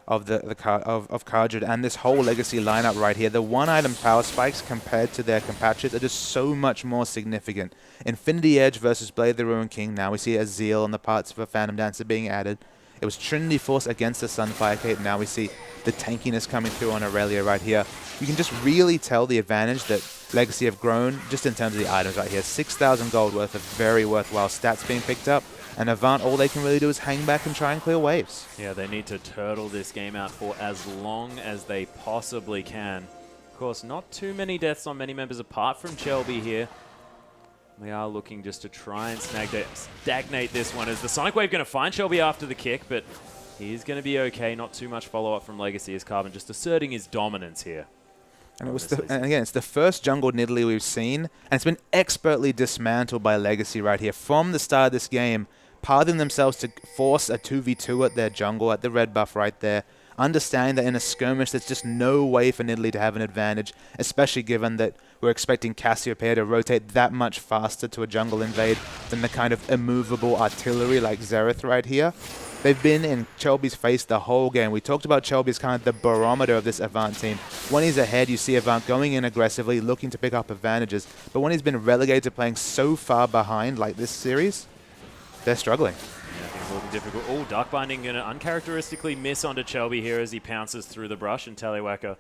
of Kardred and this whole Legacy lineup right here. The one-item power spikes compared to their compatriots are just so much more significant. Infinity Edge versus Blade of the Ruined King. Now we see a Zeal on the parts of a Phantom Dancer being added. It was Trinity Force against the Sunfire Cape. Now we see the tankiness coming through on Aurelia right here. You can just really tell the advantage that Legacy have grown just in terms of the items right here. 6,000 gold worth of very worthwhile stats being picked up. And Avant, all they can really do is hang back and try and clear waves. Yeah, they need to turtle this game out for as long as they possibly can. Of course, not too many deaths on many members apart from Chelby here. We are looking just to try and stagnate this one. As the Sonic Wave going to find Shelby after the kick, but he's going to be okay. Not too much follow-up from Legacy as Carbon just asserting his dominance here. And, and again, it's the first jungle Nidalee we've seen, and it's been expertly dismantled by Legacy right here. From the start of this game, pathing themselves to force a 2v2 at their jungle, at the red buff right there, understanding that in a skirmish there's just no way for Nidalee to have an advantage, especially given that we're expecting Cassiopeia to rotate that much faster to a jungle invade than the kind of immovable artillery like Xerath right here. They've been in Chelby's face the whole game. We talked about Chelby as kind of the barometer of this Avant team. When he's ahead, you see Avant going in aggressively, looking to pick up advantages. But when he's been relegated to playing so far behind like this series, they're struggling. Yeah, things are looking difficult. Oh, Dark Binding going to uncharacteristically miss onto Chelby here as he pounces through the brush, and Tallywhacker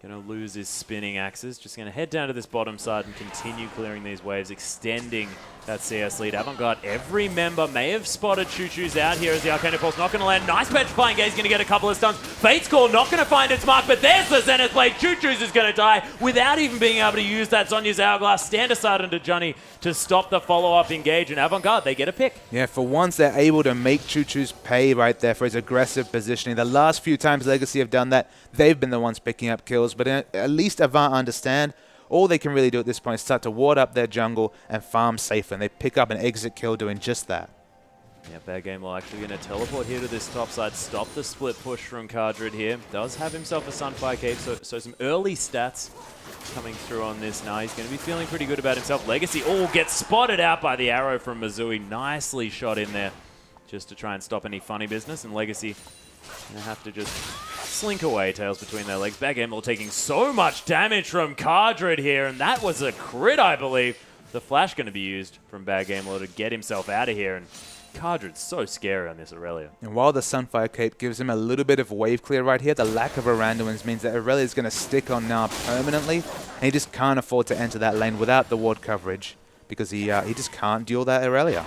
going to lose his spinning axes. Just going to head down to this bottom side and continue clearing these waves, extending that CS lead. Avant Garde, every member may have spotted Choo Choo's out here as the Arcane Pulse not going to land. Nice Petrifying Gaze, going to get a couple of stuns. Fate's Call not going to find its mark, but there's the Zenith Blade. Choo Choo's is going to die without even being able to use that Sonya's Hourglass. Stand aside under Johnny to stop the follow-up engage, and Avant Garde, they get a pick. Yeah, for once they're able to make Choo Choo's pay right there for his aggressive positioning. The last few times Legacy have done that, they've been the ones picking up kills, but at least Avant understand all they can really do at this point is start to ward up their jungle and farm safe, and they pick up an exit kill doing just that. Yeah, Bad Game will actually going to teleport here to this top side, stop the split push from Cardred here. Does have himself a Sunfire Cape, so some early stats coming through on this now. He's going to be feeling pretty good about himself. Legacy, gets spotted out by the arrow from Missouri. Nicely shot in there just to try and stop any funny business, and Legacy going to have to just slink away, tails between their legs. Bad Game Lord taking so much damage from Cardred here, and that was a crit, I believe. The flash going to be used from Bad Game Lord to get himself out of here, and Cardred's so scary on this Aurelia. And while the Sunfire Cape gives him a little bit of wave clear right here, the lack of Aranduins means that Aurelia is going to stick on now permanently, and he just can't afford to enter that lane without the ward coverage because he just can't duel that Aurelia.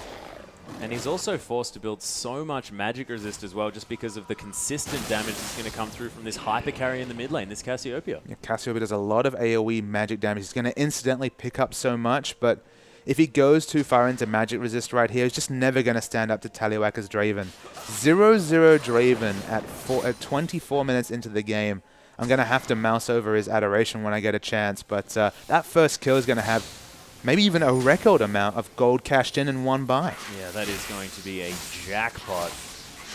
And he's also forced to build so much magic resist as well, just because of the consistent damage that's going to come through from this hyper carry in the mid lane, this Cassiopeia. Yeah, Cassiopeia does a lot of AoE magic damage. He's going to incidentally pick up so much, but if he goes too far into magic resist right here, he's just never going to stand up to Tallywhacker's Draven. 0-0 Draven at 24 minutes into the game. I'm going to have to mouse over his adoration when I get a chance, but that first kill is going to have maybe even a record amount of gold cashed in one buy. Yeah, that is going to be a jackpot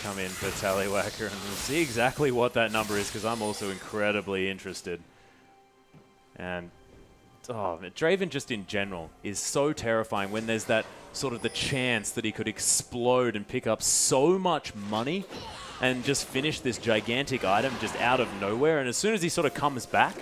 come in for Tallywhacker, and we'll see exactly what that number is because I'm also incredibly interested. And Draven just in general is so terrifying when there's that sort of the chance that he could explode and pick up so much money and just finish this gigantic item just out of nowhere, and as soon as he sort of comes back,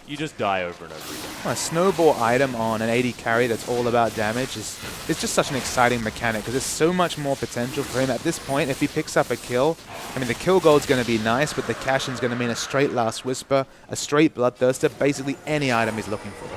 you just die over and over again. A snowball item on an 80 carry that's all about damage is just such an exciting mechanic because there's so much more potential for him at this point. If he picks up a kill, I mean, the kill gold's going to be nice, but the cash-in's going to mean a straight Last Whisper, a straight Bloodthirster, basically any item he's looking for.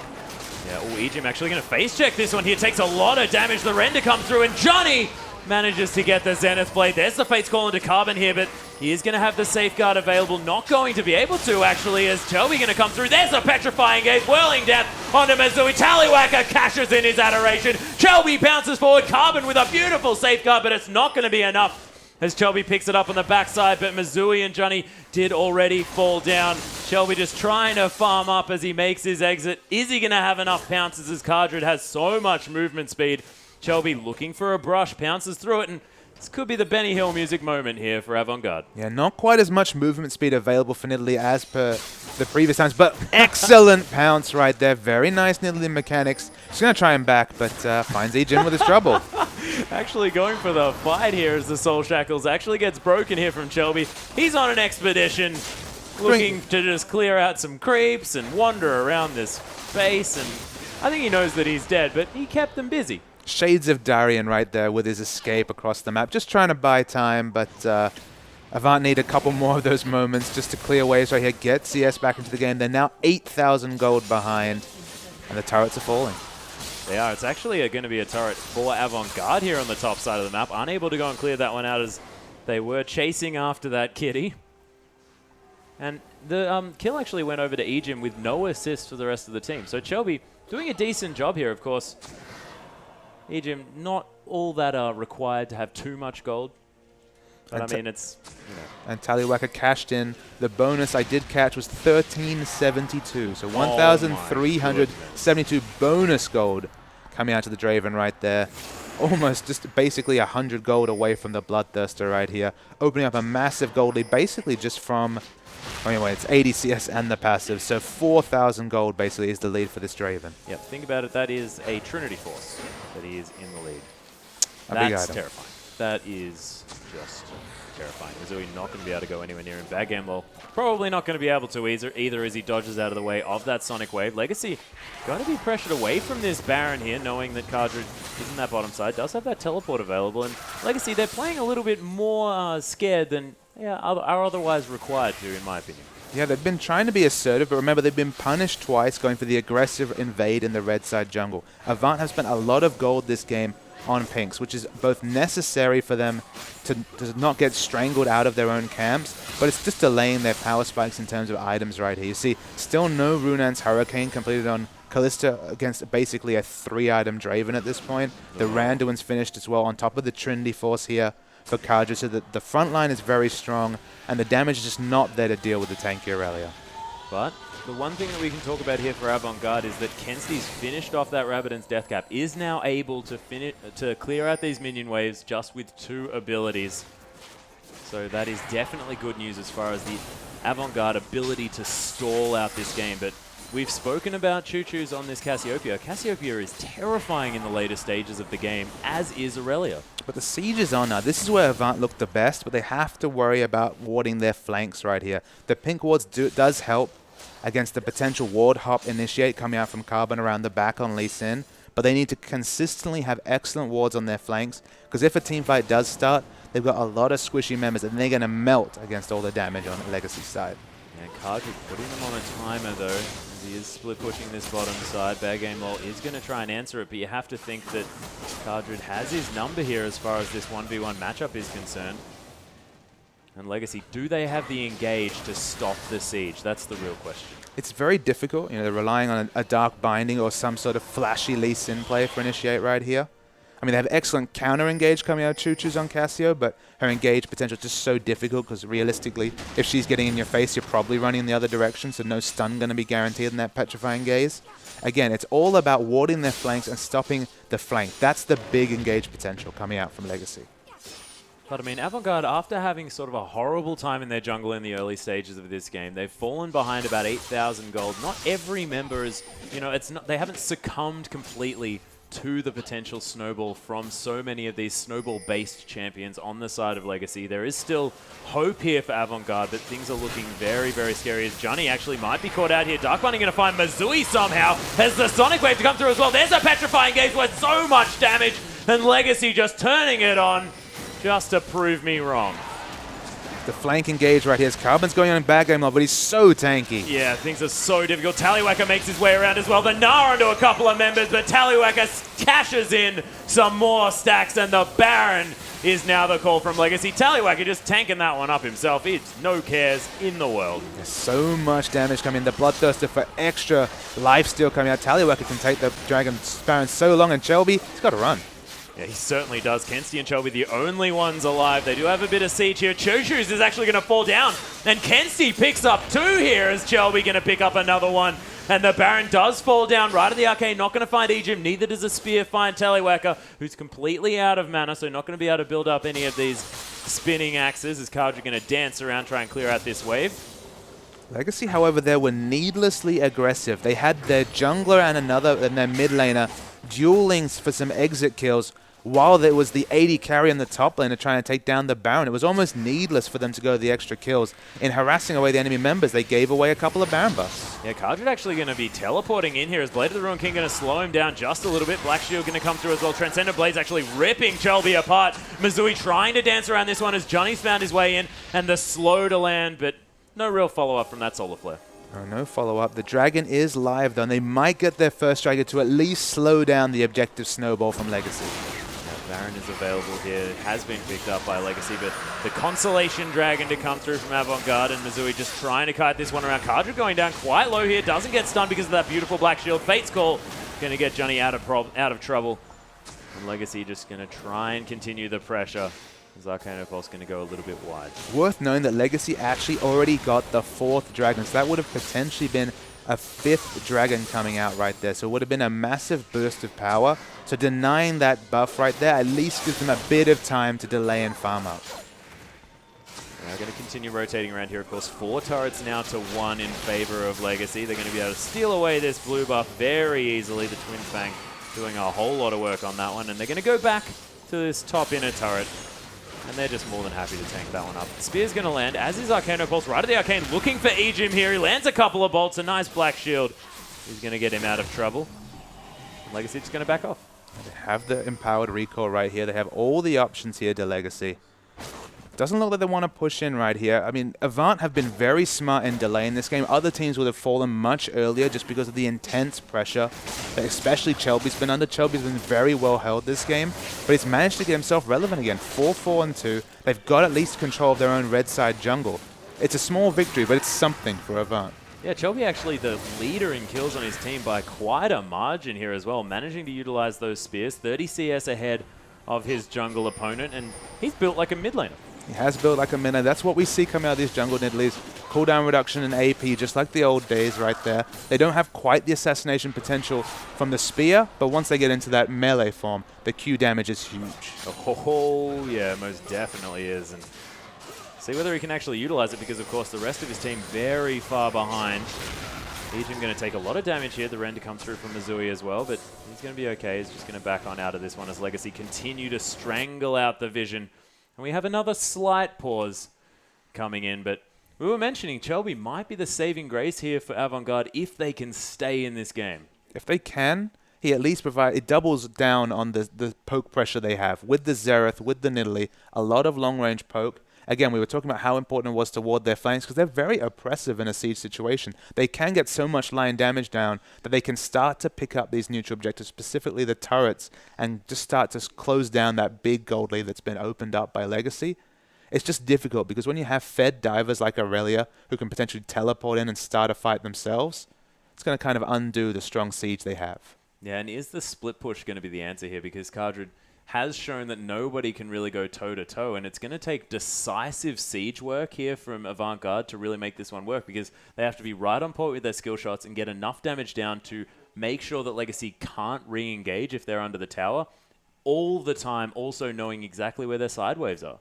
Yeah, Ejim actually going to face check this one here. Takes a lot of damage. The render comes through, and Johnny manages to get the Zenith Blade. There's the Fate's Call into Carbon here, but he is going to have the Safeguard available. Not going to be able to, actually, as Chelby going to come through. There's a Petrifying Gaze, whirling death onto Misui. Tallywhacker cashes in his adoration. Chelby bounces forward. Carbon with a beautiful Safeguard, but it's not going to be enough as Chelby picks it up on the backside, but Misui and Johnny did already fall down. Chelby just trying to farm up as he makes his exit. Is he going to have enough pounces as Cardred has so much movement speed? Chelby looking for a brush, pounces through it, and this could be the Benny Hill music moment here for Avant Garde. Yeah, not quite as much movement speed available for Nidalee as per the previous times, but excellent pounce right there. Very nice Nidalee mechanics. He's going to try him back, but finds Ejim with his trouble. Actually going for the fight here as the Soul Shackles actually gets broken here from Chelby. He's on an expedition looking to just clear out some creeps and wander around this base, and I think he knows that he's dead, but he kept them busy. Shades of Darian right there with his escape across the map. Just trying to buy time, but Avant need a couple more of those moments just to clear waves right here. Get CS back into the game. They're now 8,000 gold behind, and the turrets are falling. They are. It's actually going to be a turret for Avant Garde here on the top side of the map. Unable to go and clear that one out as they were chasing after that kitty. And the kill actually went over to Ejim with no assist for the rest of the team. So Chelby doing a decent job here, of course. Ejim, not all that are required to have too much gold. But I mean, it's, you know. And Tallywhacker cashed in. The bonus I did catch was 1372. So 1,372 bonus gold coming out to the Draven right there. Almost just basically 100 gold away from the Bloodthirster right here. Opening up a massive gold lead basically just from, anyway, it's 80 CS and the passive. So 4,000 gold basically is the lead for this Draven. Yep, think about it. That is a Trinity Force that he is in the lead. That's terrifying. That is just terrifying. Misui not going to be able to go anywhere near him. Bad game, well, probably not going to be able to either as he dodges out of the way of that Sonic Wave. Legacy going to be pressured away from this Baron here, knowing that Cardred is in that bottom side. Does have that teleport available. And Legacy, they're playing a little bit more scared than are otherwise required to, in my opinion. Yeah, they've been trying to be assertive, but remember, they've been punished twice going for the aggressive invade in the red side jungle. Avant have spent a lot of gold this game on pinks, which is both necessary for them to not get strangled out of their own camps, but it's just delaying their power spikes in terms of items right here. You see, still no Runan's Hurricane completed on Callista against basically a 3-item Draven at this point. The Randuin's finished as well on top of the Trinity Force here for Cardred, so that the front line is very strong, and the damage is just not there to deal with the tanky Aurelia. But the one thing that we can talk about here for Avant Garde is that Kensty's finished off that Rabbidan's Death Cap, is now able to clear out these minion waves just with 2 abilities. So that is definitely good news as far as the Avant Garde ability to stall out this game. But we've spoken about Choo-Choos on this Cassiopeia. Cassiopeia is terrifying in the later stages of the game, as is Aurelia. But the siege is on now. This is where Avant look the best, but they have to worry about warding their flanks right here. The pink wards does help against the potential ward hop initiate coming out from Carbon around the back on Lee Sin, but they need to consistently have excellent wards on their flanks, because if a team fight does start, they've got a lot of squishy members, and they're going to melt against all the damage on the Legacy side. And Cardred putting them on a timer, though, as he is split pushing this bottom side. Bad Game Lol is going to try and answer it, but you have to think that Cardred has his number here as far as this 1v1 matchup is concerned. And Legacy, do they have the engage to stop the siege? That's the real question. It's very difficult. You know, they're relying on a Dark Binding or some sort of flashy Lee Sin play for initiate right here. I mean, they have excellent counter-engage coming out of Choo-Choos on Cassio, but her engage potential is just so difficult because realistically, if she's getting in your face, you're probably running in the other direction, so no stun going to be guaranteed in that Petrifying Gaze. Again, it's all about warding their flanks and stopping the flank. That's the big engage potential coming out from Legacy. But I mean, Avant Garde, after having sort of a horrible time in their jungle in the early stages of this game, they've fallen behind about 8,000 gold. Not every member is, you know, they haven't succumbed completely to the potential snowball from so many of these snowball-based champions on the side of Legacy. There is still hope here for Avant Garde, but things are looking very, very scary as Johnny actually might be caught out here. Dark Binding going to find Misui somehow. Has the Sonic Wave to come through as well. There's a Petrifying Gaze with so much damage, and Legacy just turning it on just to prove me wrong. The flank engage right here. Carbon's going on in bad game mode, but he's so tanky. Yeah, things are so difficult. Tallywhacker makes his way around as well. The Gnar onto a couple of members, but Tallywhacker cashes in some more stacks, and the Baron is now the call from Legacy. Tallywhacker just tanking that one up himself. It's no cares in the world. There's so much damage coming in. The Bloodthirster for extra lifesteal coming out. Tallywhacker can take the Dragon Baron so long, and Shelby, he's got to run. Yeah, he certainly does. Kensti and Shelby, the only ones alive. They do have a bit of siege here. Choshus is actually going to fall down. And Kensti picks up 2 here as Shelby going to pick up another one. And the Baron does fall down right at the arcade. Not going to find Ejim. Neither does a Spear find Tallywhacker, who's completely out of mana, so not going to be able to build up any of these spinning axes as Kardra going to dance around, try and clear out this wave. Legacy, however, they were needlessly aggressive. They had their jungler and their mid laner dueling for some exit kills, while there was the 80 carry on the top lane to try and take down the Baron. It was almost needless for them to go the extra kills. In harassing away the enemy members, they gave away a couple of Baron buffs. Yeah, Kardra actually going to be teleporting in here as Blade of the Ruined King going to slow him down just a little bit. Black Shield going to come through as well. Transcendent Blade's actually ripping Shelby apart. Misui trying to dance around this one as Johnny's found his way in, and the slow to land, but no real follow-up from that Solar Flare. Oh, no follow-up. The Dragon is live, though, and they might get their first Dragon to at least slow down the objective snowball from Legacy. Baron is available here. It has been picked up by Legacy, but the Consolation Dragon to come through from Avant Garde, and Misui just trying to kite this one around. Kardra going down quite low here. Doesn't get stunned because of that beautiful Black Shield. Fate's Call going to get Johnny out of trouble. And Legacy just going to try and continue the pressure as Arcane Pulse going to go a little bit wide. Worth knowing that Legacy actually already got the 4th Dragon, so that would have potentially been a 5th Dragon coming out right there. So it would have been a massive burst of power. So denying that buff right there at least gives them a bit of time to delay and farm up. They're going to continue rotating around here, of course. 4 turrets now to 1 in favor of Legacy. They're going to be able to steal away this blue buff very easily. The Twin Fang doing a whole lot of work on that one. And they're going to go back to this top inner turret. And they're just more than happy to tank that one up. Spear's going to land, as is Arcane Pulse, right at the Arcane, looking for Ejim here. He lands a couple of bolts, a nice Black Shield. He's going to get him out of trouble. And Legacy just going to back off. They have the empowered recall right here. They have all the options here to Legacy. Doesn't look like they want to push in right here. I mean, Avant have been very smart in delaying this game. Other teams would have fallen much earlier just because of the intense pressure that especially Chelby's been under. Chelby's been very well held this game, but he's managed to get himself relevant again. 4-4-2. They've got at least control of their own red side jungle. It's a small victory, but it's something for Avant. Yeah, Shelby actually the leader in kills on his team by quite a margin here as well, managing to utilize those spears. 30 CS ahead of his jungle opponent, and he's built like a mid laner. He has built like a mid laner. That's what we see coming out of these jungle niddlies. Cooldown reduction in AP, just like the old days right there. They don't have quite the assassination potential from the spear, but once they get into that melee form, the Q damage is huge. Oh, yeah, most definitely is. And see whether he can actually utilize it, because, of course, the rest of his team very far behind. Ejim going to take a lot of damage here. The render comes through from Misui as well, but he's going to be okay. He's just going to back on out of this one as Legacy continue to strangle out the vision. And we have another slight pause coming in, but we were mentioning Shelby might be the saving grace here for Avant Garde if they can stay in this game. If they can, he at least it doubles down on the poke pressure they have. With the Xerath, with the Nidalee, a lot of long-range poke. Again, we were talking about how important it was to ward their flanks because they're very oppressive in a siege situation. They can get so much line damage down that they can start to pick up these neutral objectives, specifically the turrets, and just start to close down that big gold lead that's been opened up by Legacy. It's just difficult because when you have fed divers like Aurelia who can potentially teleport in and start a fight themselves, it's going to kind of undo the strong siege they have. Yeah, and is the split push going to be the answer here? Because Kardra has shown that nobody can really go toe-to-toe, and it's going to take decisive siege work here from Avant Garde to really make this one work, because they have to be right on point with their skill shots and get enough damage down to make sure that Legacy can't re-engage if they're under the tower, all the time also knowing exactly where their side waves are.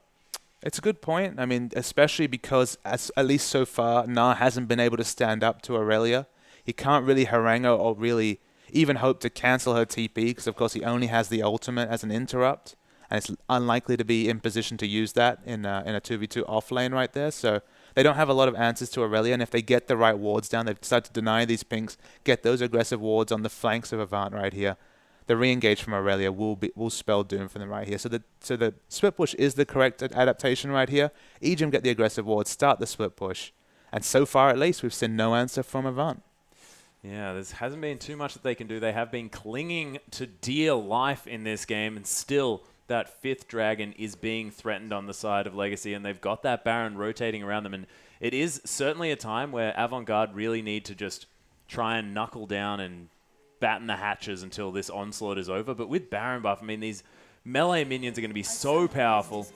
It's a good point. I mean, especially because, at least so far, Gnar hasn't been able to stand up to Aurelia. He can't really harangue her or really even hope to cancel her TP, because of course he only has the ultimate as an interrupt, and it's unlikely to be in position to use that in a 2v2 off lane right there. So they don't have a lot of answers to Aurelia, and if they get the right wards down, they've decided to deny these pinks, get those aggressive wards on the flanks of Avant right here. the re-engage from Aurelia will spell doom for them right here. So the split push is the correct adaptation right here. Ejim get the aggressive ward, start the split push. And so far, at least, we've seen no answer from Avant. Yeah, there hasn't been too much that they can do. They have been clinging to dear life in this game, and still that 5th dragon is being threatened on the side of Legacy, and they've got that Baron rotating around them. And it is certainly a time where Avant Garde really need to just try and knuckle down and batten the hatches until this onslaught is over. But with Baron buff, I mean, these melee minions are going to be so powerful.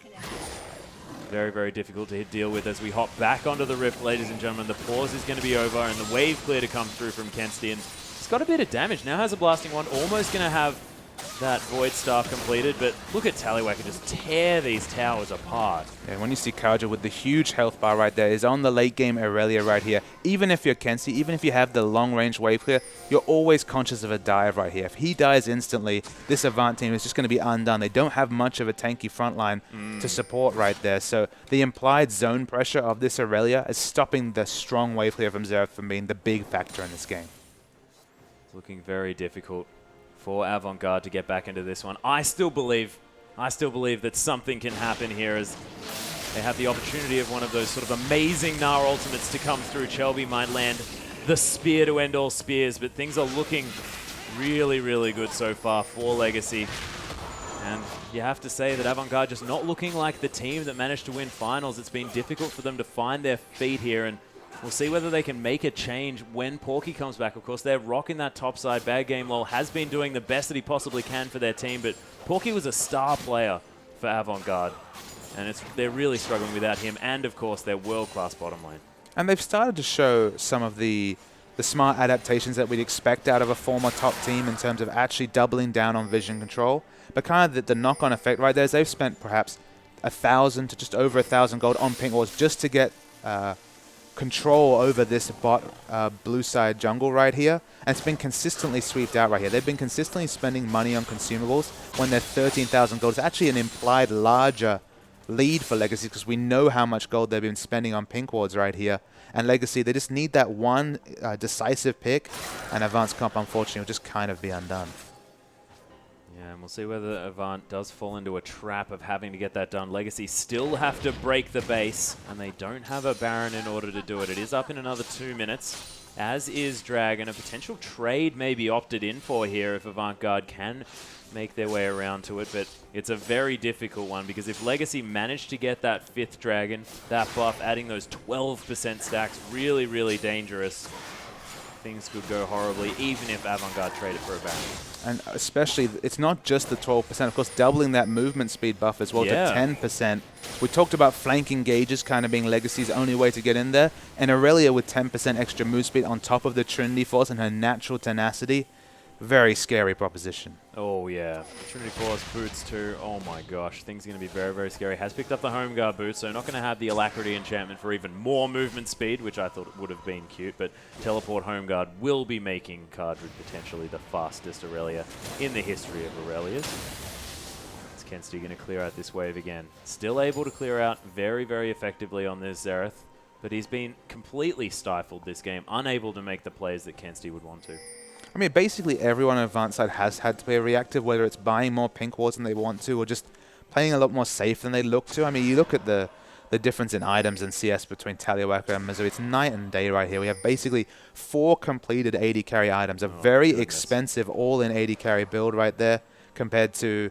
Very, very difficult to deal with as we hop back onto the Rift, ladies and gentlemen. The pause is going to be over, and the wave clear to come through from Kensti. And he's got a bit of damage. Now has a Blasting Wand, almost going to have that Void Staff completed, but look at Tallywacker just tear these towers apart. Yeah, when you see Kaja with the huge health bar right there, is on the late game Aurelia right here. Even if you're Kensti, even if you have the long range wave clear, you're always conscious of a dive right here. If he dies instantly, this Avant team is just going to be undone. They don't have much of a tanky front line to support right there. So the implied zone pressure of this Aurelia is stopping the strong wave clear from Xerath from being the big factor in this game. It's looking very difficult for Avant Garde to get back into this one. I still believe that something can happen here as they have the opportunity of one of those sort of amazing Gnar ultimates to come through. Chelby might land the spear to end all spears, but things are looking really, really good so far for Legacy. And you have to say that Avant Garde just not looking like the team that managed to win finals. It's been difficult for them to find their feet here, and we'll see whether they can make a change when Porky comes back. Of course, they're rocking that top side. Bad Game Lol has been doing the best that he possibly can for their team, but Porky was a star player for Avant Garde, and they're really struggling without him, and of course, their world-class bottom lane. And they've started to show some of the smart adaptations that we'd expect out of a former top team in terms of actually doubling down on vision control. But kind of the knock-on effect right there is they've spent perhaps 1,000 to just over 1,000 gold on pink wards just to get control over this bot blue side jungle right here, and it's been consistently sweeped out right here. They've been consistently spending money on consumables when they're 13,000 gold. It's actually an implied larger lead for Legacy because we know how much gold they've been spending on pink wards right here. And Legacy, they just need that one decisive pick, and Avant's comp, unfortunately, will just kind of be undone. Yeah, and we'll see whether Avant does fall into a trap of having to get that done. Legacy still have to break the base, and they don't have a Baron in order to do it. It is up in another 2 minutes, as is Dragon. A potential trade may be opted in for here if Avant Garde can make their way around to it, but it's a very difficult one because if Legacy managed to get that 5th Dragon, that buff, adding those 12% stacks, really, really dangerous. Things could go horribly, even if Avant Garde traded for a Baron. And especially, it's not just the 12%, of course, doubling that movement speed buff as well to 10%. We talked about flanking gauges kind of being Legacy's only way to get in there, and Aurelia with 10% extra move speed on top of the Trinity Force and her natural tenacity. Very scary proposition. Oh, yeah. Trinity Force boots too. Oh, my gosh. Things are going to be very, very scary. Has picked up the Home Guard boots, so not going to have the Alacrity enchantment for even more movement speed, which I thought would have been cute, but Teleport Home Guard will be making Cardred potentially the fastest Aurelia in the history of Aurelias. It's Kensti going to clear out this wave again. Still able to clear out very, very effectively on this Xerath, but he's been completely stifled this game, unable to make the plays that Kensti would want to. I mean, basically everyone on Avant side has had to play reactive, whether it's buying more pink wards than they want to or just playing a lot more safe than they look to. I mean, you look at the difference in items and CS between Tallywacker and Mizzou. It's night and day right here. We have basically 4 completed AD carry items, a very expensive all-in AD carry build right there compared to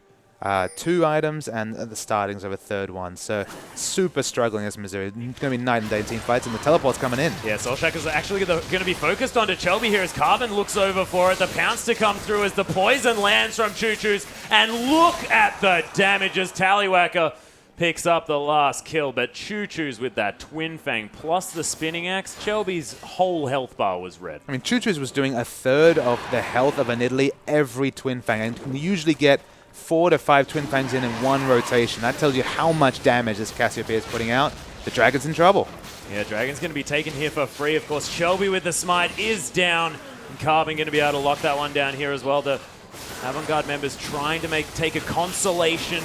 2 items and the startings of a 3rd one. So super struggling as Missouri. It's going to be night and day team fights, and the teleport's coming in. Yeah, Soulshacker's actually going to be focused onto Chelby here as Carbon looks over for it. The pounce to come through as the poison lands from Choo Choo's. And look at the damage as Tallywacker picks up the last kill. But Choo Choo's with that Twin Fang plus the Spinning Axe. Chelby's whole health bar was red. I mean, Choo Choo's was doing 1/3 of the health of an Italy every Twin Fang, and can usually get 4 to 5 Twin Fangs in one rotation. That tells you how much damage this Cassiopeia is putting out. The Dragon's in trouble. Yeah, Dragon's going to be taken here for free. Of course, Shelby with the smite is down, and Carbon going to be able to lock that one down here as well. The Avant Garde members trying to take a consolation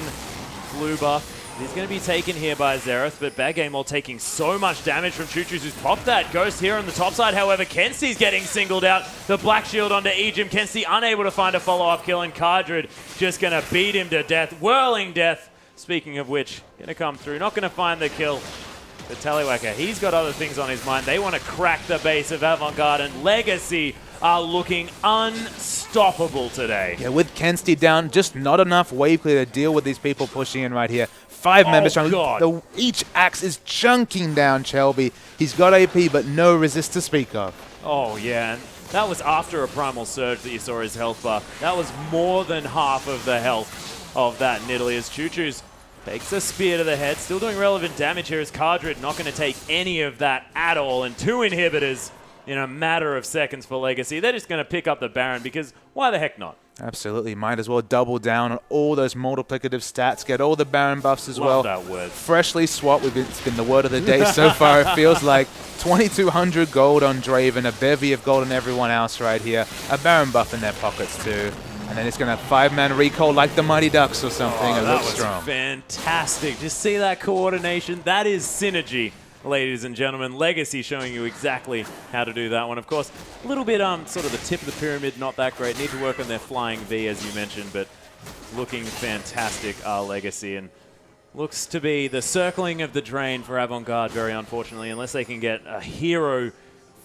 blue buff He's going to be taken here by Xerath, but Bad Game Wall taking so much damage from Choo-Choo's who's popped that Ghost here on the top side. However, Kensty's getting singled out. The Black Shield onto Ejim. Kensti unable to find a follow-up kill, and Cardred just going to beat him to death. Whirling Death, speaking of which, going to come through. Not going to find the kill. But Tallywhacker, he's got other things on his mind. They want to crack the base of Avant Garde, and Legacy are looking unstoppable today. Yeah, with Kensti down, just not enough wave clear to deal with these people pushing in right here. 5 members strong. Each axe is chunking down Chelby. He's got AP, but no resist to speak of. Oh, yeah. And that was after a Primal Surge that you saw his health bar. That was more than half of the health of that Nidalee as Choo-Choo's takes a spear to the head. Still doing relevant damage here as Cardred not going to take any of that at all. And 2 inhibitors in a matter of seconds for Legacy. They're just going to pick up the Baron because why the heck not? Absolutely. Might as well double down on all those multiplicative stats. Get all the Baron buffs as well. Love that word. Freshly swapped. It's been the word of the day so far. It feels like 2,200 gold on Draven, a bevy of gold on everyone else right here. A Baron buff in their pockets too. And then it's going to 5-man recall like the Mighty Ducks or something. Oh, it looks strong. Fantastic. Just see that coordination. That is synergy, ladies and gentlemen. Legacy showing you exactly how to do that one. Of course, a little bit sort of the tip of the pyramid, not that great. Need to work on their flying V, as you mentioned, but looking fantastic, Legacy. And looks to be the circling of the drain for Avant Garde, very unfortunately, unless they can get a hero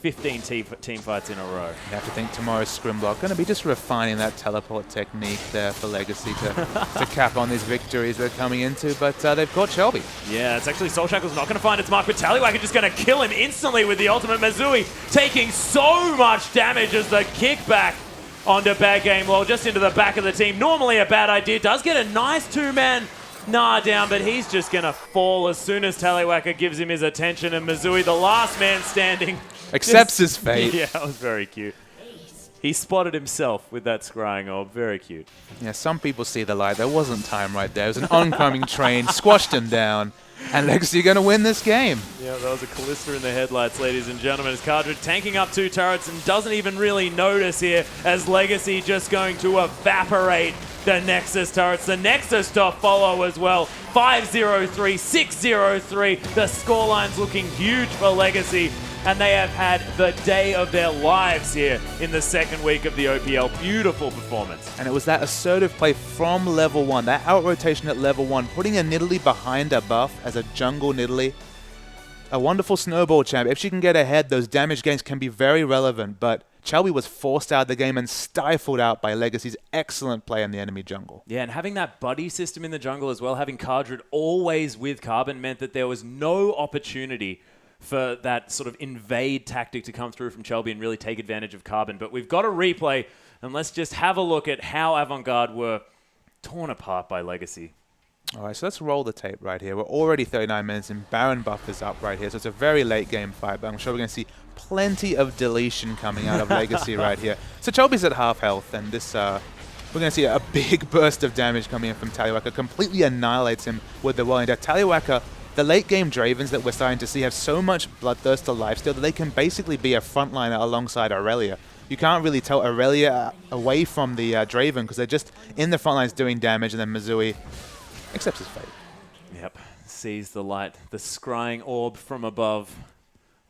15 team fights in a row. You have to think tomorrow's scrim block going to be just refining that teleport technique there for Legacy to cap on these victories they're coming into, but they've caught Shelby. Yeah, it's actually Soul Shackle's not going to find its mark, but Tallywhacker just going to kill him instantly with the ultimate. Mazui taking so much damage as the kickback onto Bad Game Wall, just into the back of the team. Normally a bad idea. Does get a nice 2-man down, but he's just going to fall as soon as Tallywhacker gives him his attention, and Mazui, the last man standing, accepts his fate. Yeah, that was very cute. He spotted himself with that scrying orb. Very cute. Yeah, some people see the light. There wasn't time right there. It was an oncoming train, squashed him down, and Legacy going to win this game. Yeah, that was a Callista in the headlights, ladies and gentlemen, as Cardred tanking up 2 turrets and doesn't even really notice here as Legacy just going to evaporate the Nexus turrets. The Nexus to follow as well. 5-0-3, 6-0-3. The scoreline's looking huge for Legacy, and they have had the day of their lives here in the second week of the OPL. Beautiful performance. And it was that assertive play from level 1, that out-rotation at level 1, putting a Nidalee behind a buff as a jungle Nidalee. A wonderful snowball champ. If she can get ahead, those damage gains can be very relevant, but Chelby was forced out of the game and stifled out by Legacy's excellent play in the enemy jungle. Yeah, and having that buddy system in the jungle as well, having Cardred always with Carbon, meant that there was no opportunity for that sort of invade tactic to come through from Chelby and really take advantage of Carbon. But we've got a replay, and let's just have a look at how Avant Garde were torn apart by Legacy. All right, so let's roll the tape right here. We're already 39 minutes and Baron buff is up right here, so it's a very late game fight, but I'm sure we're going to see plenty of deletion coming out of Legacy right here. So Chelby's at half health, and this we're going to see a big burst of damage coming in from Tallywhacker. Completely annihilates him with the Whirling Death. Tallywhacker, the late game Dravens that we're starting to see have so much bloodthirst to lifesteal that they can basically be a frontliner alongside Aurelia. You can't really tell Aurelia away from the Draven because they're just in the front lines doing damage, and then Mazui accepts his fate. Yep, sees the light, the scrying orb from above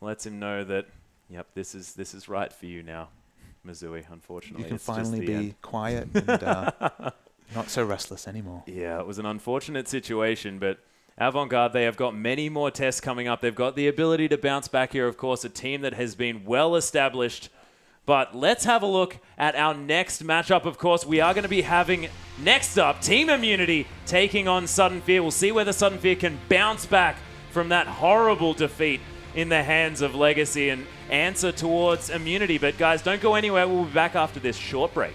lets him know that, yep, this is right for you now, Mazui, unfortunately. You can finally be quiet and not so restless anymore. Yeah, it was an unfortunate situation, but Avant Garde, they have got many more tests coming up. They've got the ability to bounce back here, of course, a team that has been well established. But let's have a look at our next matchup. Of course, we are going to be having, next up, Team Immunity taking on Sudden Fear. We'll see whether Sudden Fear can bounce back from that horrible defeat in the hands of Legacy and answer towards Immunity. But guys, don't go anywhere. We'll be back after this short break.